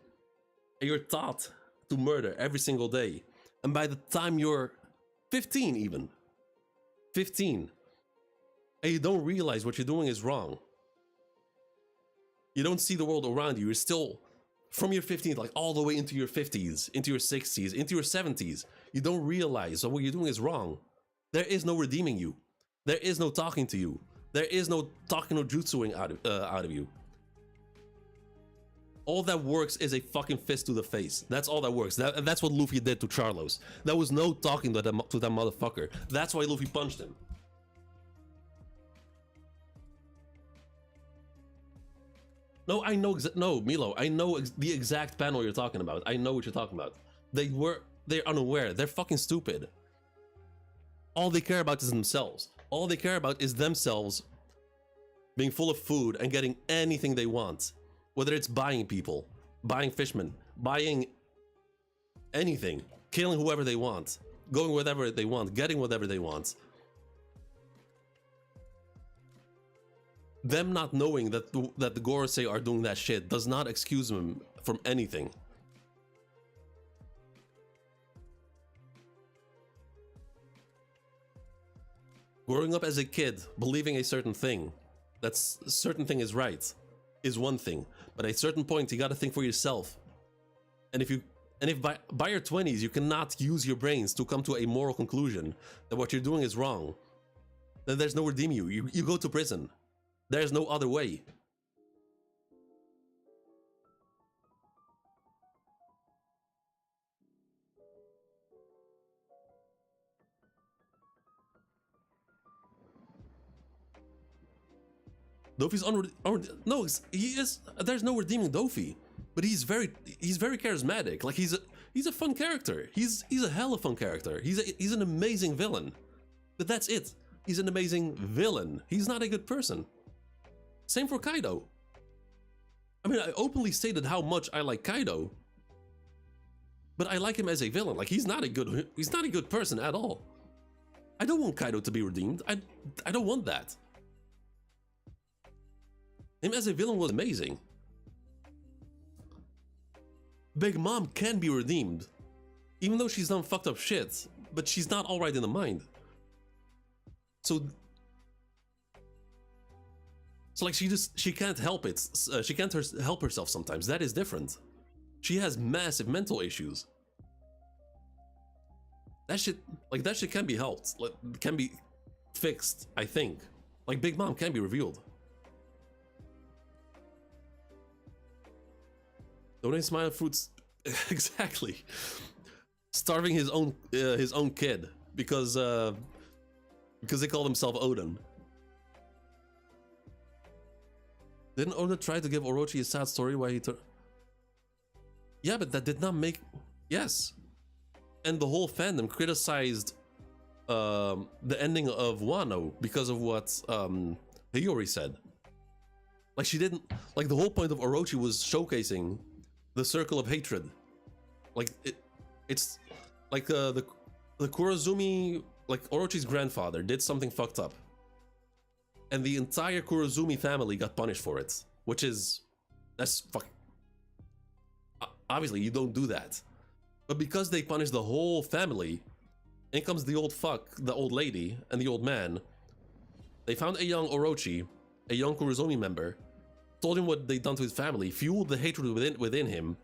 and you're taught to murder every single day, and by the time you're 15 even, 15, and you don't realize what you're doing is wrong, you don't see the world around you, you're still, from your 15th, like all the way into your 50s, into your 60s, into your 70s, you don't realize that what you're doing is wrong. There is no redeeming you. There is no talking to you. There is no talking or jutsuing out of you. All that works is a fucking fist to the face. That's all that works. That's what Luffy did to Charlos. There was no talking to that motherfucker. That's why Luffy punched him. No, I know. No, Milo, I know the exact panel you're talking about. I know what you're talking about. They're unaware. They're fucking stupid. All they care about is themselves. All they care about is themselves being full of food and getting anything they want. Whether it's buying people, buying fishmen, buying anything, killing whoever they want, going wherever they want, getting whatever they want. Them not knowing that the Gorosei are doing that shit does not excuse them from anything. Growing up as a kid, believing a certain thing, that a certain thing is right, is one thing. But at a certain point, you gotta think for yourself. And if by your 20s you cannot use your brains to come to a moral conclusion that what you're doing is wrong, then there's no redeeming you. You go to prison. There's no other way. Dofi's no, he is. There's no redeeming Dofi, but he's very charismatic. Like he's a fun character. He's a hella fun character. He's an amazing villain, but that's it. He's an amazing villain. He's not a good person. Same for Kaido. I mean, I openly stated how much I like Kaido, but I like him as a villain. Like he's not a good person at all. I don't want Kaido to be redeemed. I don't want that. Him as a villain was amazing. Big Mom can be redeemed, even though she's done fucked up shit, but she's not alright in the mind. So like she can't help it. She can't help herself sometimes. That is different. She has massive mental issues. That shit can be helped. Like, can be fixed, I think. Like Big Mom can be revealed. Donate smile fruits. Exactly. Starving his own kid because they call themselves Odin. Didn't Oda try to give Orochi a sad story why he took... Yeah, but that did not make... Yes. And the whole fandom criticized the ending of Wano because of what Hiyori said. Like she didn't... Like the whole point of Orochi was showcasing the circle of hatred. Like it's like the Kurozumi... Like Orochi's grandfather did something fucked up. And the entire Kurozumi family got punished for it, which is, that's fucking, obviously you don't do that. But because they punished the whole family, in comes the old fuck, the old lady, and the old man. They found a young Orochi, a young Kurozumi member, told him what they'd done to his family, fueled the hatred within him.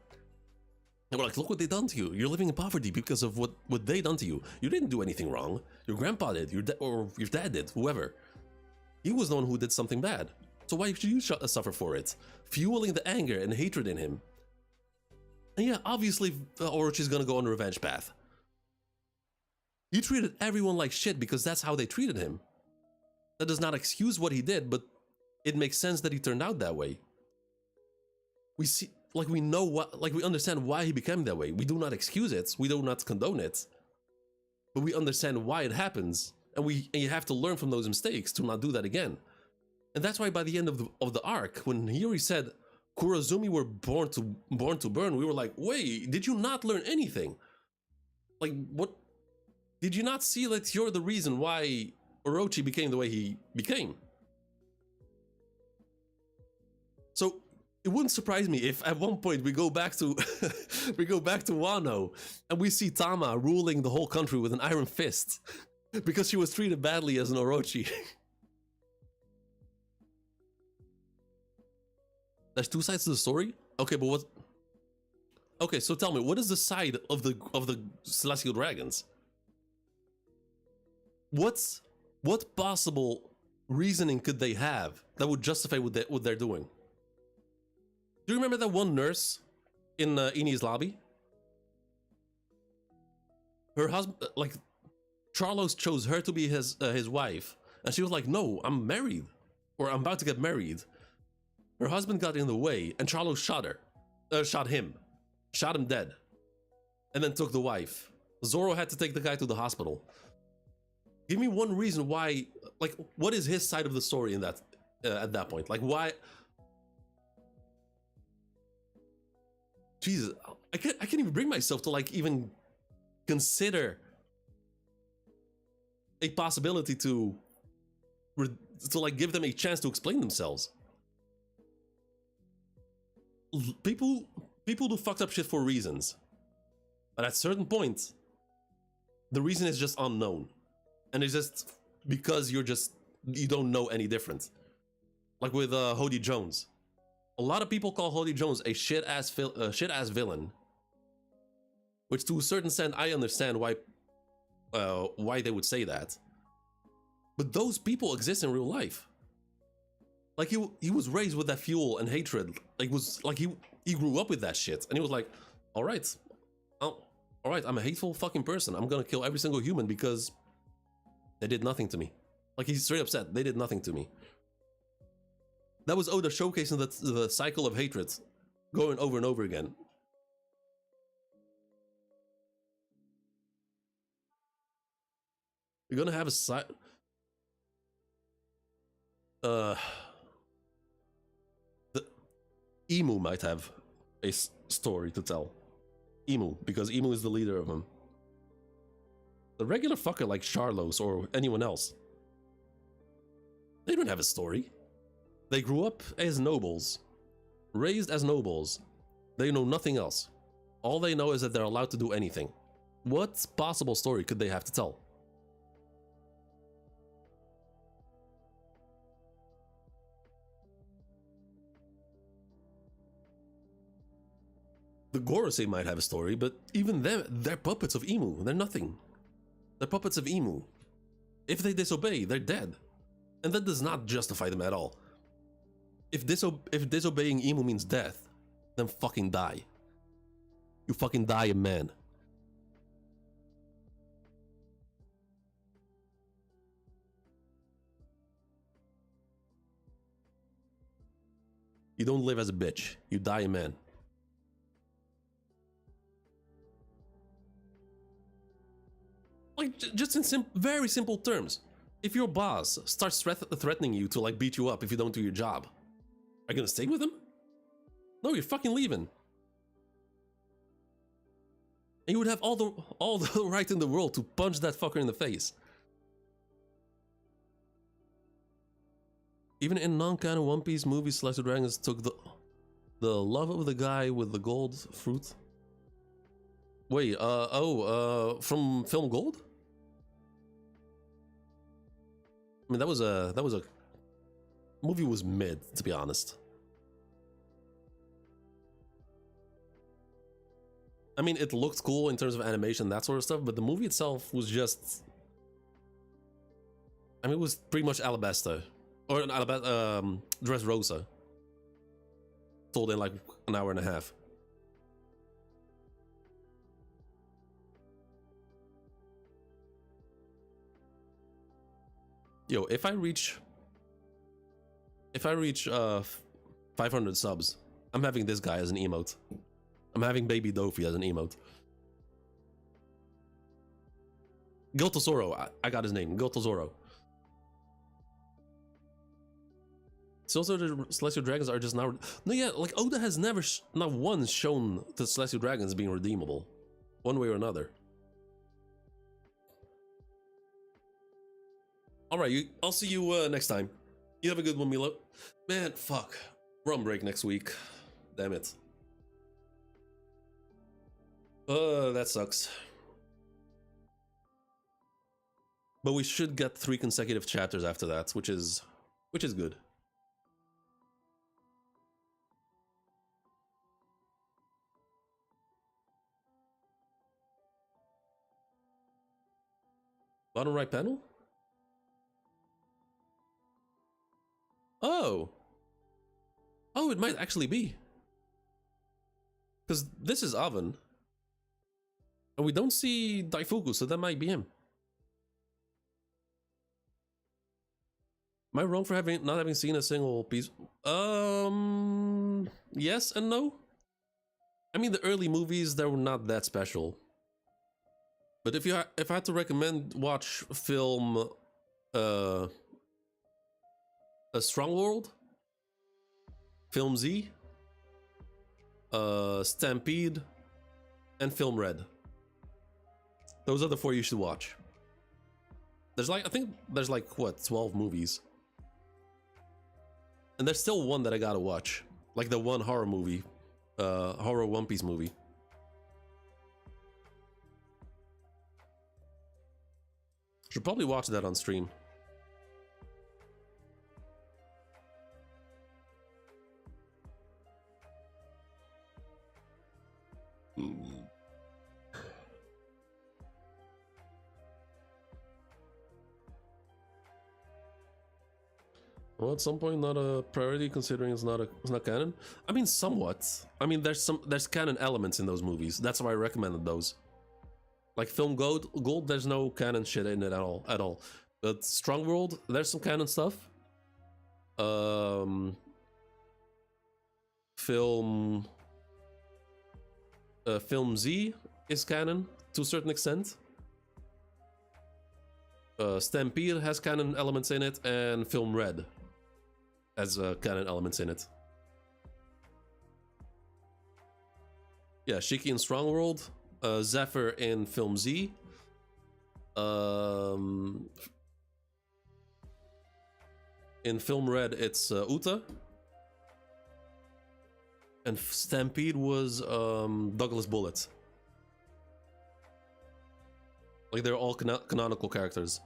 And we're like, look what they done to you. You're living in poverty because of what they done to you. You didn't do anything wrong. Your grandpa did, or your dad did, whoever. He was the one who did something bad. So why should you suffer for it? Fueling the anger and hatred in him. And yeah, obviously Orochi's gonna go on a revenge path. He treated everyone like shit because that's how they treated him. That does not excuse what he did, but it makes sense that he turned out that way. We see, like we know what, like we understand why he became that way. We do not excuse it, we do not condone it. But we understand why it happens. And you have to learn from those mistakes to not do that again. And that's why by the end of the arc, when Hiyori said Kurozumi were born to burn, we were like, wait, did you not learn anything? Like, what? Did you not see that you're the reason why Orochi became the way he became? So it wouldn't surprise me if at one point we go back to Wano and we see Tama ruling the whole country with an iron fist. Because she was treated badly as an Orochi. There's two sides to the story? Okay, but what... Okay, so tell me, what is the side of the Celestial Dragons? What possible reasoning could they have that would justify what they're doing? Do you remember that one nurse in Ini's lobby? Her husband, like, Charlos chose her to be his wife, and she was like, "No, I'm married, or I'm about to get married." Her husband got in the way, and Charlos shot him dead, and then took the wife. Zoro had to take the guy to the hospital. Give me one reason why, like, what is his side of the story in that at that point? Like, why? Jesus, I can't even bring myself to like even consider a possibility to like give them a chance to explain themselves. People do fucked up shit for reasons, but at certain point, the reason is just unknown, and it's just because you don't know any different. Like with Hody Jones, a lot of people call Hody Jones a shit ass villain, which to a certain extent I understand why they would say that. But those people exist in real life. Like he was raised with that fuel and hatred. Like he grew up with that shit, and he was like, all right, I'm a hateful fucking person. I'm gonna kill every single human because they did nothing to me. Like he's straight up said, they did nothing to me. That was Oda showcasing the cycle of hatred going over and over again. You're gonna have a the Emu might have a story to tell. Emu, because Emu is the leader of them. The regular fucker like Charlos or anyone else, they don't have a story. They grew up as nobles, raised as nobles. They know nothing else. All they know is that they're allowed to do anything. What possible story could they have to tell? The Gorosei might have a story, but even them, they're puppets of Emu. They're nothing. They're puppets of Emu. If they disobey, they're dead. And that does not justify them at all. If disobeying Emu means death, then fucking die. You fucking die a man. You don't live as a bitch. You die a man. Like, just in very simple terms. If your boss starts threatening you to like beat you up if you don't do your job, are you gonna stay with him? No, you're fucking leaving. And you would have all the right in the world to punch that fucker in the face. Even in non-canon One Piece movies, Celestial Dragons took the love of the guy with the gold fruit. Wait, from Film Gold? I mean, that was a movie was mid, to be honest. I mean, it looked cool in terms of animation, that sort of stuff, but the movie itself was just, I mean, it was pretty much Alabasta, or an Dressrosa, told in like an hour and a half. Yo, if I reach 500 subs, I'm having this guy as an emote. I'm having Baby Dofi as an emote. Giltozoro, I got his name, Giltozoro. So also the Celestial Dragons are just now... No, yeah, like Oda has never, not once shown the Celestial Dragons being redeemable. One way or another. Alright, I'll see you next time. You have a good one, Milo. Man, fuck. Rum break next week. Damn it. That sucks. But we should get 3 consecutive chapters after that, which is good. Bottom right panel? Oh. Oh, it might actually be. Because this is Oven. And we don't see Daifuku, so that might be him. Am I wrong for not having seen a single piece? Yes and no. I mean, the early movies, they were not that special. But if I had to recommend watch film A Strong World, Film Z, Stampede, and Film Red. Those are the 4 you should watch. There's like, I think there's like, what, 12 movies? And there's still one that I gotta watch. Like the one horror movie. Horror One Piece movie. Should probably watch that on stream. Well, at some point, not a priority considering it's not canon. I mean, somewhat. I mean, there's canon elements in those movies. That's why I recommended those. Like Film Gold, there's no canon shit in it at all. But Strong World, there's some canon stuff. Film Z is canon to a certain extent. Stampede has canon elements in it, and Film Red has canon elements in it. Yeah, Shakky in Strong World, Zephyr in Film Z. In Film Red, it's Uta. And Stampede was Douglas Bullet. Like, they're all canonical characters.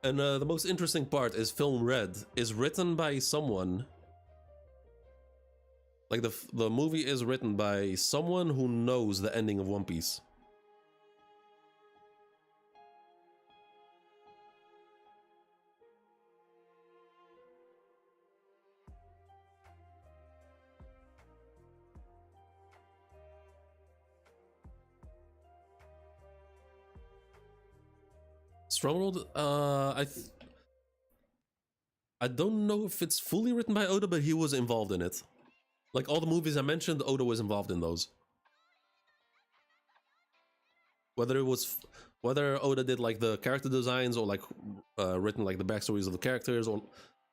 And the most interesting part is Film Red is written by someone. Like, the movie is written by someone who knows the ending of One Piece. Stronghold, I don't know if it's fully written by Oda, but he was involved in it. Like all the movies I mentioned, Oda was involved in those. Whether Oda did like the character designs or like written like the backstories of the characters or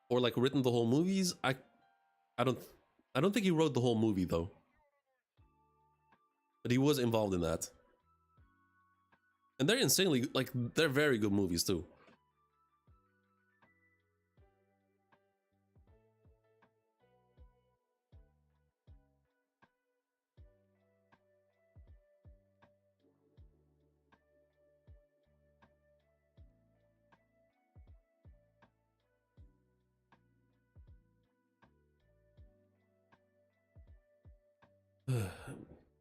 like written the whole movies, I don't think he wrote the whole movie though. But he was involved in that. And they're insanely, like, they're very good movies too.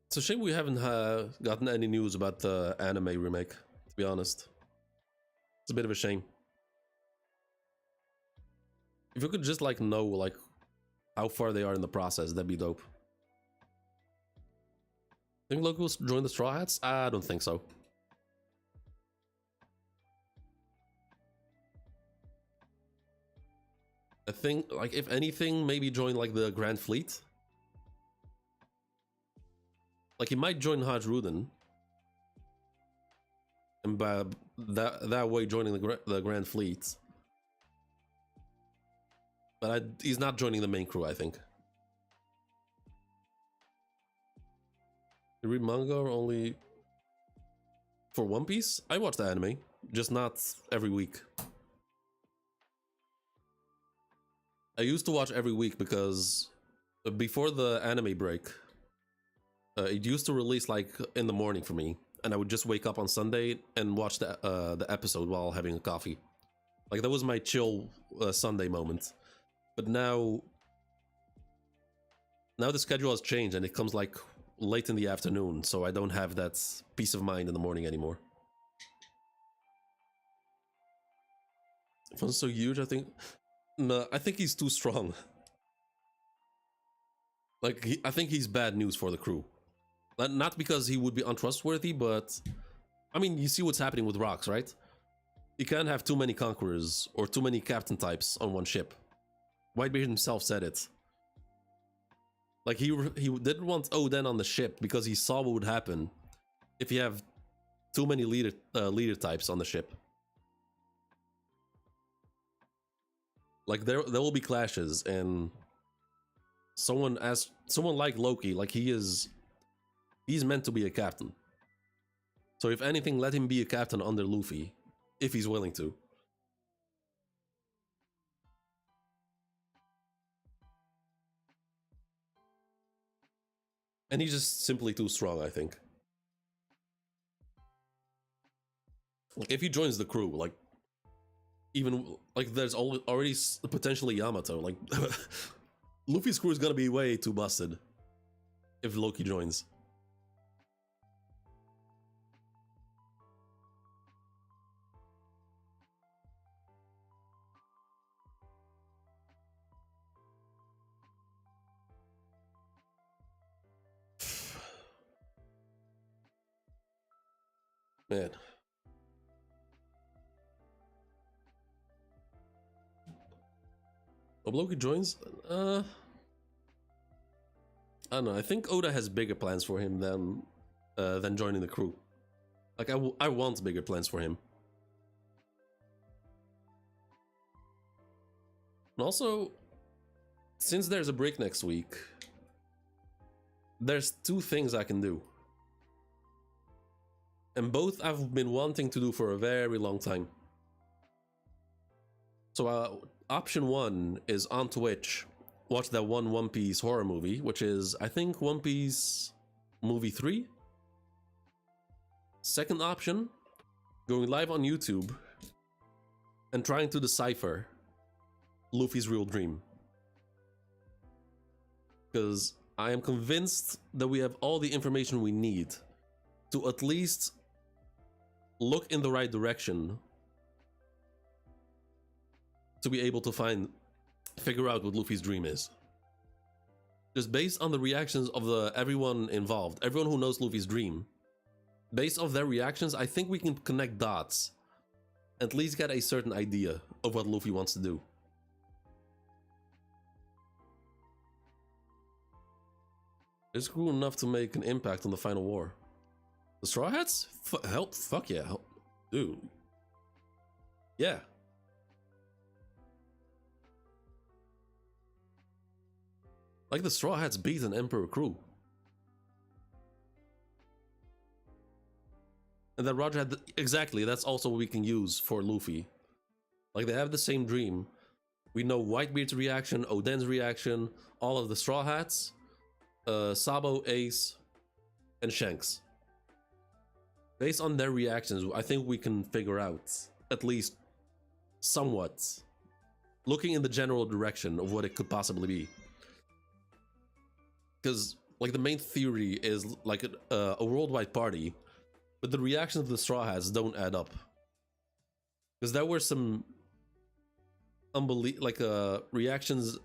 It's a shame we haven't gotten any news about the anime remake, to be honest. It's a bit of a shame. If you could just like know like how far they are in the process, that'd be dope. Think Loki will join the Straw Hats? I don't think so. I think like if anything, maybe join like the Grand Fleet. Like he might join Hajj Ruden, and by that way joining the Grand Fleet. But he's not joining the main crew, I think. You read manga or only for One Piece? I watch the anime, just not every week. I used to watch every week because before the anime break, it used to release like in the morning for me, and I would just wake up on Sunday and watch the episode while having a coffee. Like that was my chill Sunday moment. But now the schedule has changed and it comes like late in the afternoon, so I don't have that peace of mind in the morning anymore. Fun's so huge, I think. No, I think he's too strong. Like, I think he's bad news for the crew. Not because he would be untrustworthy, but I mean, you see what's happening with rocks, right? You can't have too many conquerors or too many captain types on one ship. Whitebeard himself said it. Like, he didn't want Oden on the ship because he saw what would happen if you have too many leader types on the ship. Like, there will be clashes, and someone like Loki, like, he's meant to be a captain. So if anything, let him be a captain under Luffy, if he's willing to. And he's just simply too strong, I think. Like, if he joins the crew, like, even, like, there's already potentially Yamato, like, Luffy's crew is gonna be way too busted if Loki joins. Man. If Loki joins, I don't know. I think Oda has bigger plans for him than joining the crew. Like, I want bigger plans for him. And also, since there's a break next week, there's two things I can do. And both I've been wanting to do for a very long time. So option one is on Twitch, watch that One Piece horror movie, which is, I think, One Piece movie 3. Second option, going live on YouTube and trying to decipher Luffy's real dream. Because I am convinced that we have all the information we need to at least look in the right direction to be able to figure out what Luffy's dream is. Just based on the reactions of everyone involved, everyone who knows Luffy's dream, based on their reactions, I think we can connect dots, at least get a certain idea of what Luffy wants to do. Is cool enough to make an impact on the final war. The Straw Hats? Help? Fuck yeah. Help. Dude. Yeah. Like, the Straw Hats beat an Emperor crew. And then Roger had exactly, that's also what we can use for Luffy. Like, they have the same dream. We know Whitebeard's reaction, Oden's reaction, all of the Straw Hats, Sabo, Ace, and Shanks. Based on their reactions, I think we can figure out, at least somewhat, looking in the general direction of what it could possibly be. Because, like, the main theory is, like, a worldwide party, but the reactions of the Straw Hats don't add up. Because there were some reactions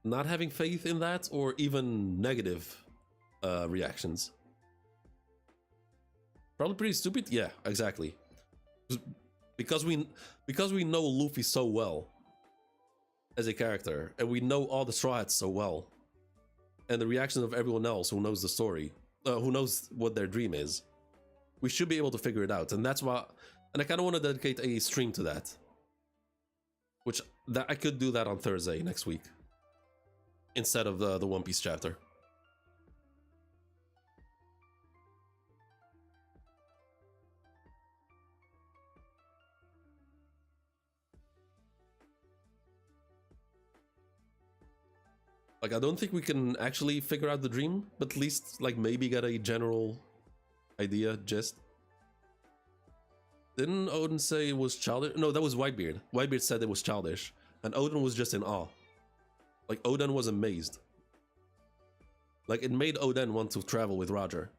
not having faith in that, or even negative reactions. Probably pretty stupid? Yeah, exactly. Because we know Luffy so well as a character, and we know all the Straw Hats so well, and the reactions of everyone else who knows the story, who knows what their dream is, we should be able to figure it out. And that's why, and I kind of want to dedicate a stream to that, which I could do that on Thursday next week instead of the One Piece chapter. Like, I don't think we can actually figure out the dream, but at least, like, maybe get a general idea, gist. Didn't Oden say it was childish? No, that was Whitebeard. Whitebeard said it was childish, and Oden was just in awe. Like, Oden was amazed. Like, it made Oden want to travel with Roger.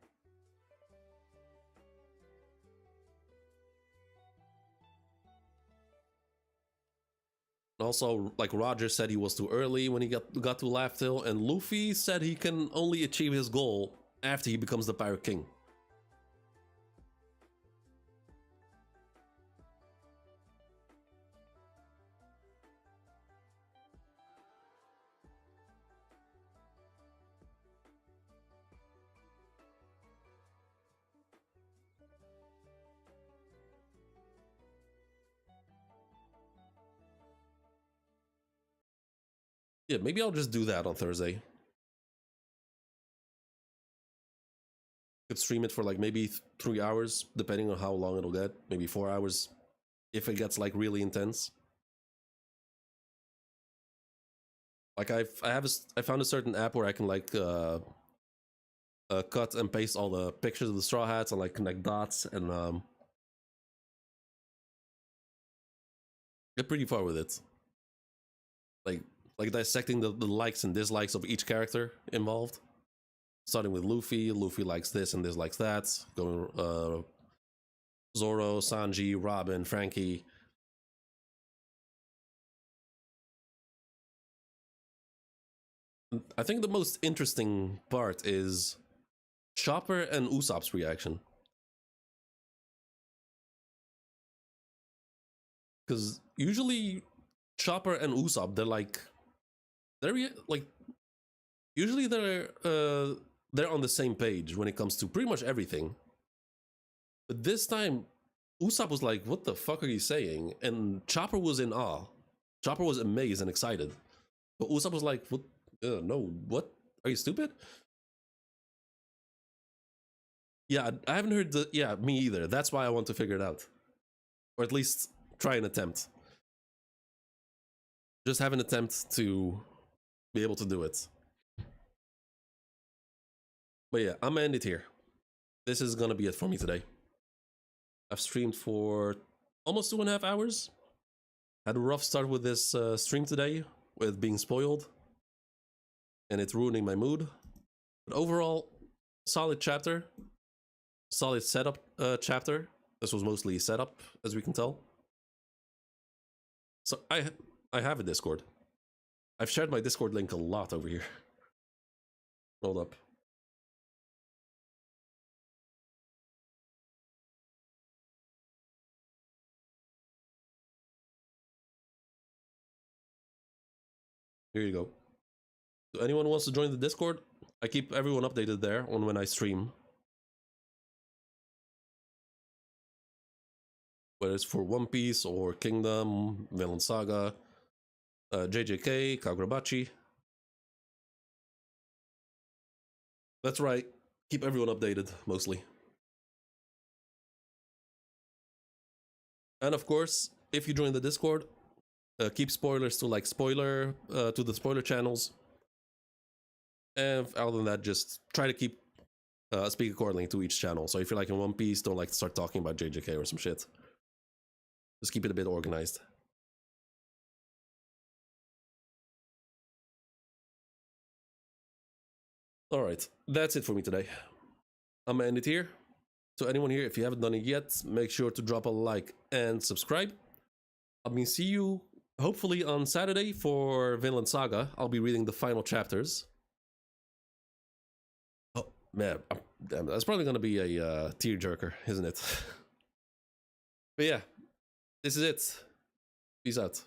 Also, like Roger said, he was too early when he got to Laugh-Tale, and Luffy said he can only achieve his goal after he becomes the Pirate King. Yeah, maybe I'll just do that on Thursday. Could stream it for like maybe 3 hours, depending on how long it'll get. Maybe 4 hours, if it gets like really intense. Like I found a certain app where I can like cut and paste all the pictures of the Straw Hats and like connect dots and get pretty far with it. Like dissecting the likes and dislikes of each character involved. Starting with Luffy likes this and dislikes that. Going Zoro, Sanji, Robin, Frankie. I think the most interesting part is Chopper and Usopp's reaction. Because usually Chopper and Usopp, usually they're on the same page when it comes to pretty much everything. But this time, Usopp was like, "What the fuck are you saying?" And Chopper was in awe. Chopper was amazed and excited. But Usopp was like, "What? No, what? Are you stupid?" Yeah, I haven't heard the. Yeah, me either. That's why I want to figure it out, or at least try an attempt. Just have an attempt to be able to do it. But yeah, I'm gonna end it here. This is gonna be it for me today. I've streamed for almost 2.5 hours. Had a rough start with this stream today, with being spoiled, and it's ruining my mood. But overall, solid chapter, solid setup chapter. This was mostly setup, as we can tell. So I have a Discord. I've shared my Discord link a lot over here. Hold up. Here you go. So anyone wants to join the Discord, I keep everyone updated there on when I stream. Whether it's for One Piece or Kingdom, Vinland Saga, JJK, Kagurabachi. That's right. Keep everyone updated, mostly. And of course, if you join the Discord, keep spoilers to like to the spoiler channels. And other than that, just try to keep speak accordingly to each channel. So if you're like in One Piece, don't like to start talking about JJK or some shit. Just keep it a bit organized. Alright, that's it for me today. I'm gonna end it here. So anyone here, if you haven't done it yet, make sure to drop a like and subscribe. I mean, see you hopefully on Saturday for Vinland Saga. I'll be reading the final chapters. Oh man, damn, that's probably gonna be a tearjerker, isn't it? But yeah, this is it. Peace out.